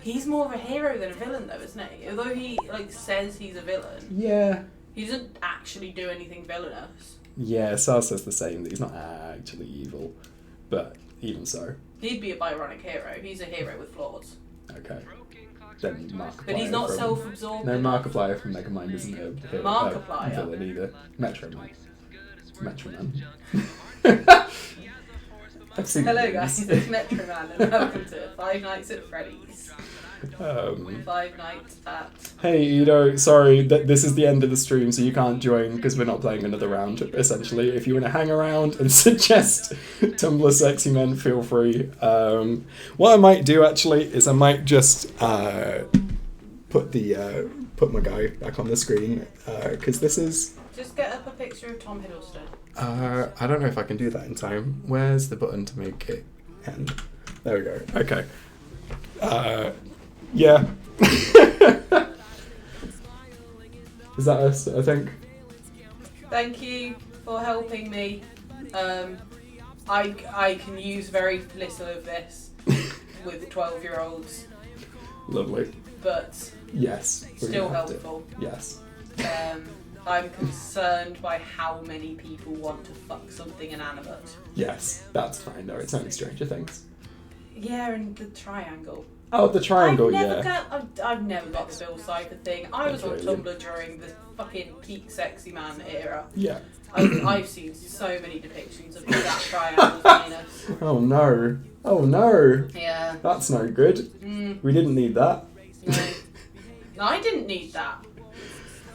He's more of a hero than a villain, though, isn't he? Although he like says he's a villain, Yeah. he doesn't actually do anything villainous. Yeah, Sar says the same, that he's not actually evil. But even so. He'd be a Byronic hero. He's a hero with flaws. Okay. Then Markiplier. But he's not from... self-absorbed. No, Markiplier from Megamind isn't a hero, Markiplier? villain either. Metro Man. Metro Man. I've seen Hello memes. guys, it's Metro Man and welcome to Five Nights at Freddy's. 5 nights at... Hey Edo, sorry that this is the end of the stream, so you can't join because we're not playing another round. Essentially, if you want to hang around and suggest Tumblr sexy men, feel free. What I might do actually is I might just put my guy back on the screen because this is. Just get up a picture of Tom Hiddleston. I don't know if I can do that in time. Where's the button to make it end? There we go. Okay. Yeah. Is that us, I think? Thank you for helping me. I can use very little of this with 12-year-olds, Lovely. but Yes. we're still gonna have to. helpful. Yes. I'm concerned by how many people want to fuck something inanimate. Yes. That's fine though. It's only Stranger Things. Yeah, and the triangle. Oh, the triangle, I've never got the Bill Cipher thing. I was on Okay. Tumblr during the fucking peak sexy man era. Yeah. I've seen so many depictions of that triangle penis. Oh no. Oh no. Yeah. That's no good. Mm, We didn't need that. no, I didn't need that.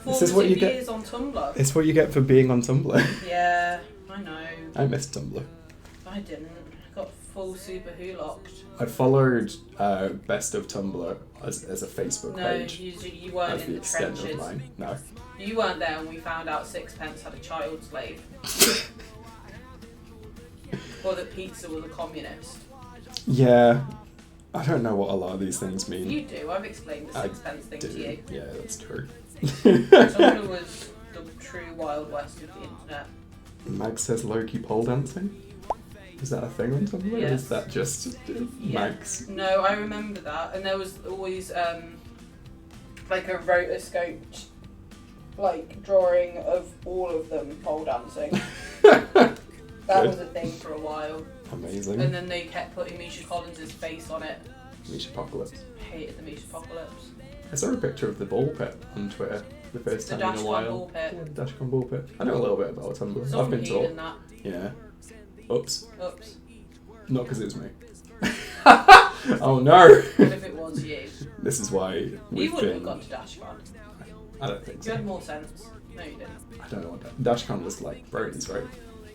This is what you get. Years on Tumblr. It's what you get for being on Tumblr. Yeah, I know. I missed Tumblr. I didn't. I got full super locked. I followed Best of Tumblr as a Facebook No, page. you weren't As in the the extent trenches. of mine. No. You weren't there when we found out Sixpence had a child slave. Or that pizza was a communist. Yeah. I don't know what a lot of these things mean. You do, I've explained the Sixpence thing to you. Yeah, that's true. Tumblr was the true Wild West of the internet. Mag says Loki pole dancing. Is that a thing on Tumblr? Or Yes. is that just Mags? No, I remember that. And there was always like a rotoscoped like drawing of all of them pole dancing. That was a thing for a while. Amazing. And then they kept putting Misha Collins' face on it. Misha Apocalypse. Hated the Misha Apocalypse. I saw a picture of the ball pit on Twitter the first The time in a Dashcon while. ball pit. Yeah, the Dashcon ball pit. I know a little bit about Tumblr. I've Someone been peed taught. in that. Yeah. Oops. Oops. Not because it was me. Oh no! What if it was you? This is why You we've wouldn't been. have gone to Dashcon. I don't think You so. had more sense. No, you didn't. I don't know what Dashcon was like. Bronies, right?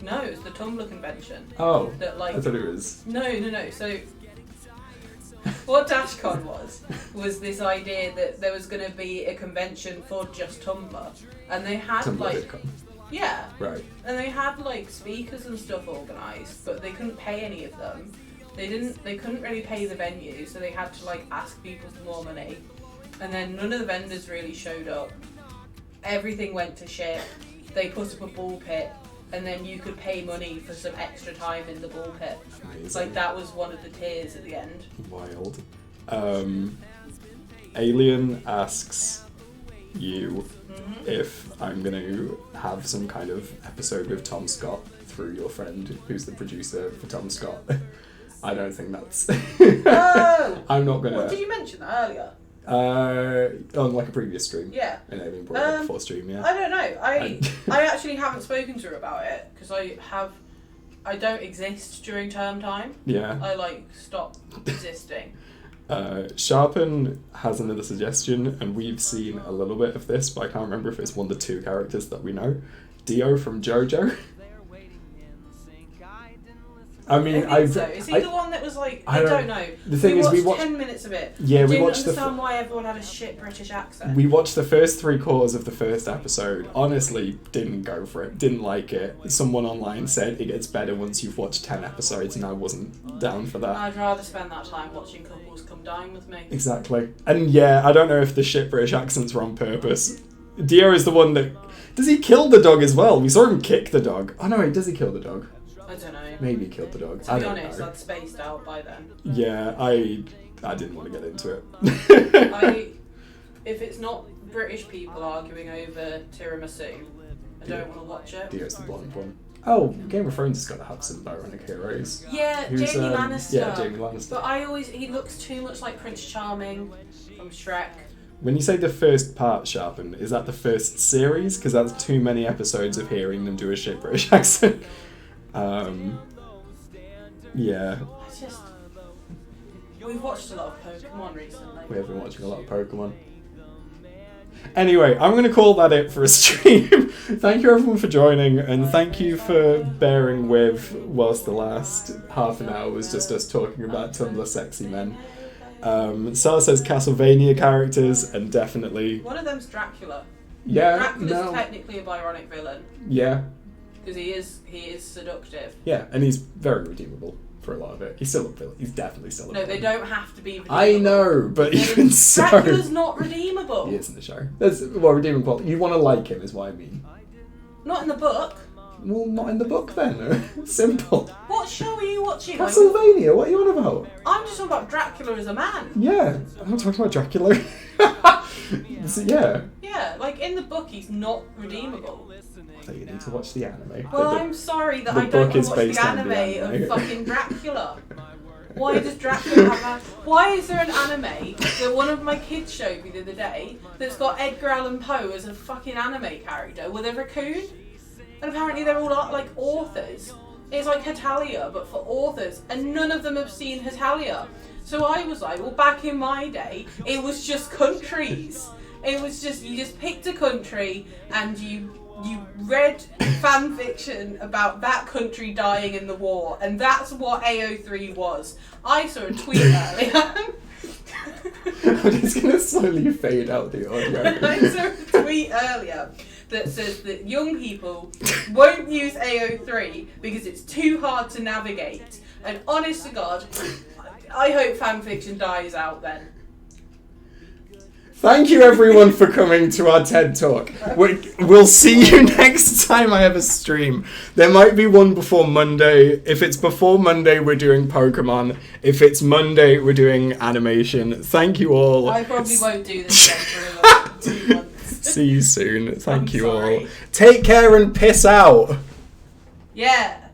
No, it was the Tumblr convention. Oh. That like I thought it was. No. So, what Dashcon was this idea that there was going to be a convention for just Tumblr, and they had Tumblr like VidCon. yeah, Right. and they had like speakers and stuff organised, but they couldn't pay any of them. They couldn't really pay the venue, so they had to like ask people for more money, and then none of the vendors really showed up. Everything went to shit. They put up a ball pit. And then you could pay money for some extra time in the ball pit. Amazing. It's like that was one of the tiers at the end. Wild. Alien asks you if I'm going to have some kind of episode with Tom Scott through your friend who's the producer for Tom Scott. I don't think that's... Oh! I'm not going What, did to... you mention that earlier? On like a previous stream. Yeah. And Alien brought it up before stream, yeah. I don't know. I actually haven't spoken to her about it because I don't exist during term time. Yeah. I like stop existing. Sharpen has another suggestion, and we've seen a little bit of this, but I can't remember if it's one of the two characters that we know. Dio from JoJo. I mean, I think so. Is he the one that was like? I don't know. The thing is, we watched 10 minutes of it. Yeah, we didn't watched understand why everyone had a shit British accent. We watched the first 3/4 of the first episode. Honestly, didn't go for it. Didn't like it. Someone online said it gets better once you've watched 10 episodes, and I wasn't down for that. I'd rather spend that time watching couples come dine with me. Exactly. And yeah, I don't know if the shit British accents were on purpose. Dio is the one that... Does he kill the dog as well? We saw him kick the dog. Oh no, wait, does he kill the dog? I don't know. Maybe he killed the dog. To be honest, I'd spaced out by then. Yeah, I didn't want to get into it. If it's not British people arguing over tiramisu, I don't want to watch it. Dio's the blonde one. Oh, Game of Thrones has got to have some Byronic heroes. Yeah, Who's, Jamie Lannister. Yeah, Jamie Lannister. But he looks too much like Prince Charming from Shrek. When you say the first part, Sharpen, is that the first series? Because that's too many episodes of hearing them do a shit British accent. Yeah. It's just... We've watched a lot of Pokemon recently. We have been watching a lot of Pokemon. Anyway, I'm going to call that it for a stream. Thank you everyone for joining, and thank you for bearing with whilst the last half an hour was just us talking about Tumblr sexy men. Sal says Castlevania characters, and definitely... One of them's Dracula. Yeah, Dracula's technically a Byronic villain. Yeah. Because he is seductive. Yeah, and he's very redeemable for a lot of it. He's still a villain. He's definitely still a villain. No, they don't have to be redeemable. I know, but even so... Dracula's not redeemable. He is in the show. That's redeeming quality. You want to like him, is what I mean. Not in the book. Well, not in the book then. Simple. What show are you watching? Castlevania, what are you on about? I'm just talking about Dracula as a man. Yeah, I'm talking about Dracula. Yeah. Yeah, like in the book he's not redeemable. So you need to watch the anime. Well, I'm sorry that I don't want to watch the anime of fucking Dracula. Why does Dracula have Why is there an anime that one of my kids showed me the other day that's got Edgar Allan Poe as a fucking anime character with a raccoon? And apparently they're all like authors. It's like Hetalia, but for authors, and none of them have seen Hetalia. So I was like, well, back in my day, it was just countries. It was just, you just picked a country and you read fan fiction about that country dying in the war, and that's what AO3 was. I saw a tweet earlier. I'm just going to slowly fade out the audio. I saw a tweet earlier that says that young people won't use AO3 because it's too hard to navigate. And honest to God, I hope fanfiction dies out then. Thank you everyone for coming to our TED Talk. We'll see you next time I have a stream. There might be one before Monday. If it's before Monday, we're doing Pokemon. If it's Monday, we're doing animation. Thank you all. I probably won't do this then for like 2 months. See you soon. Thank you sorry. all. Take care and piss out. Yeah.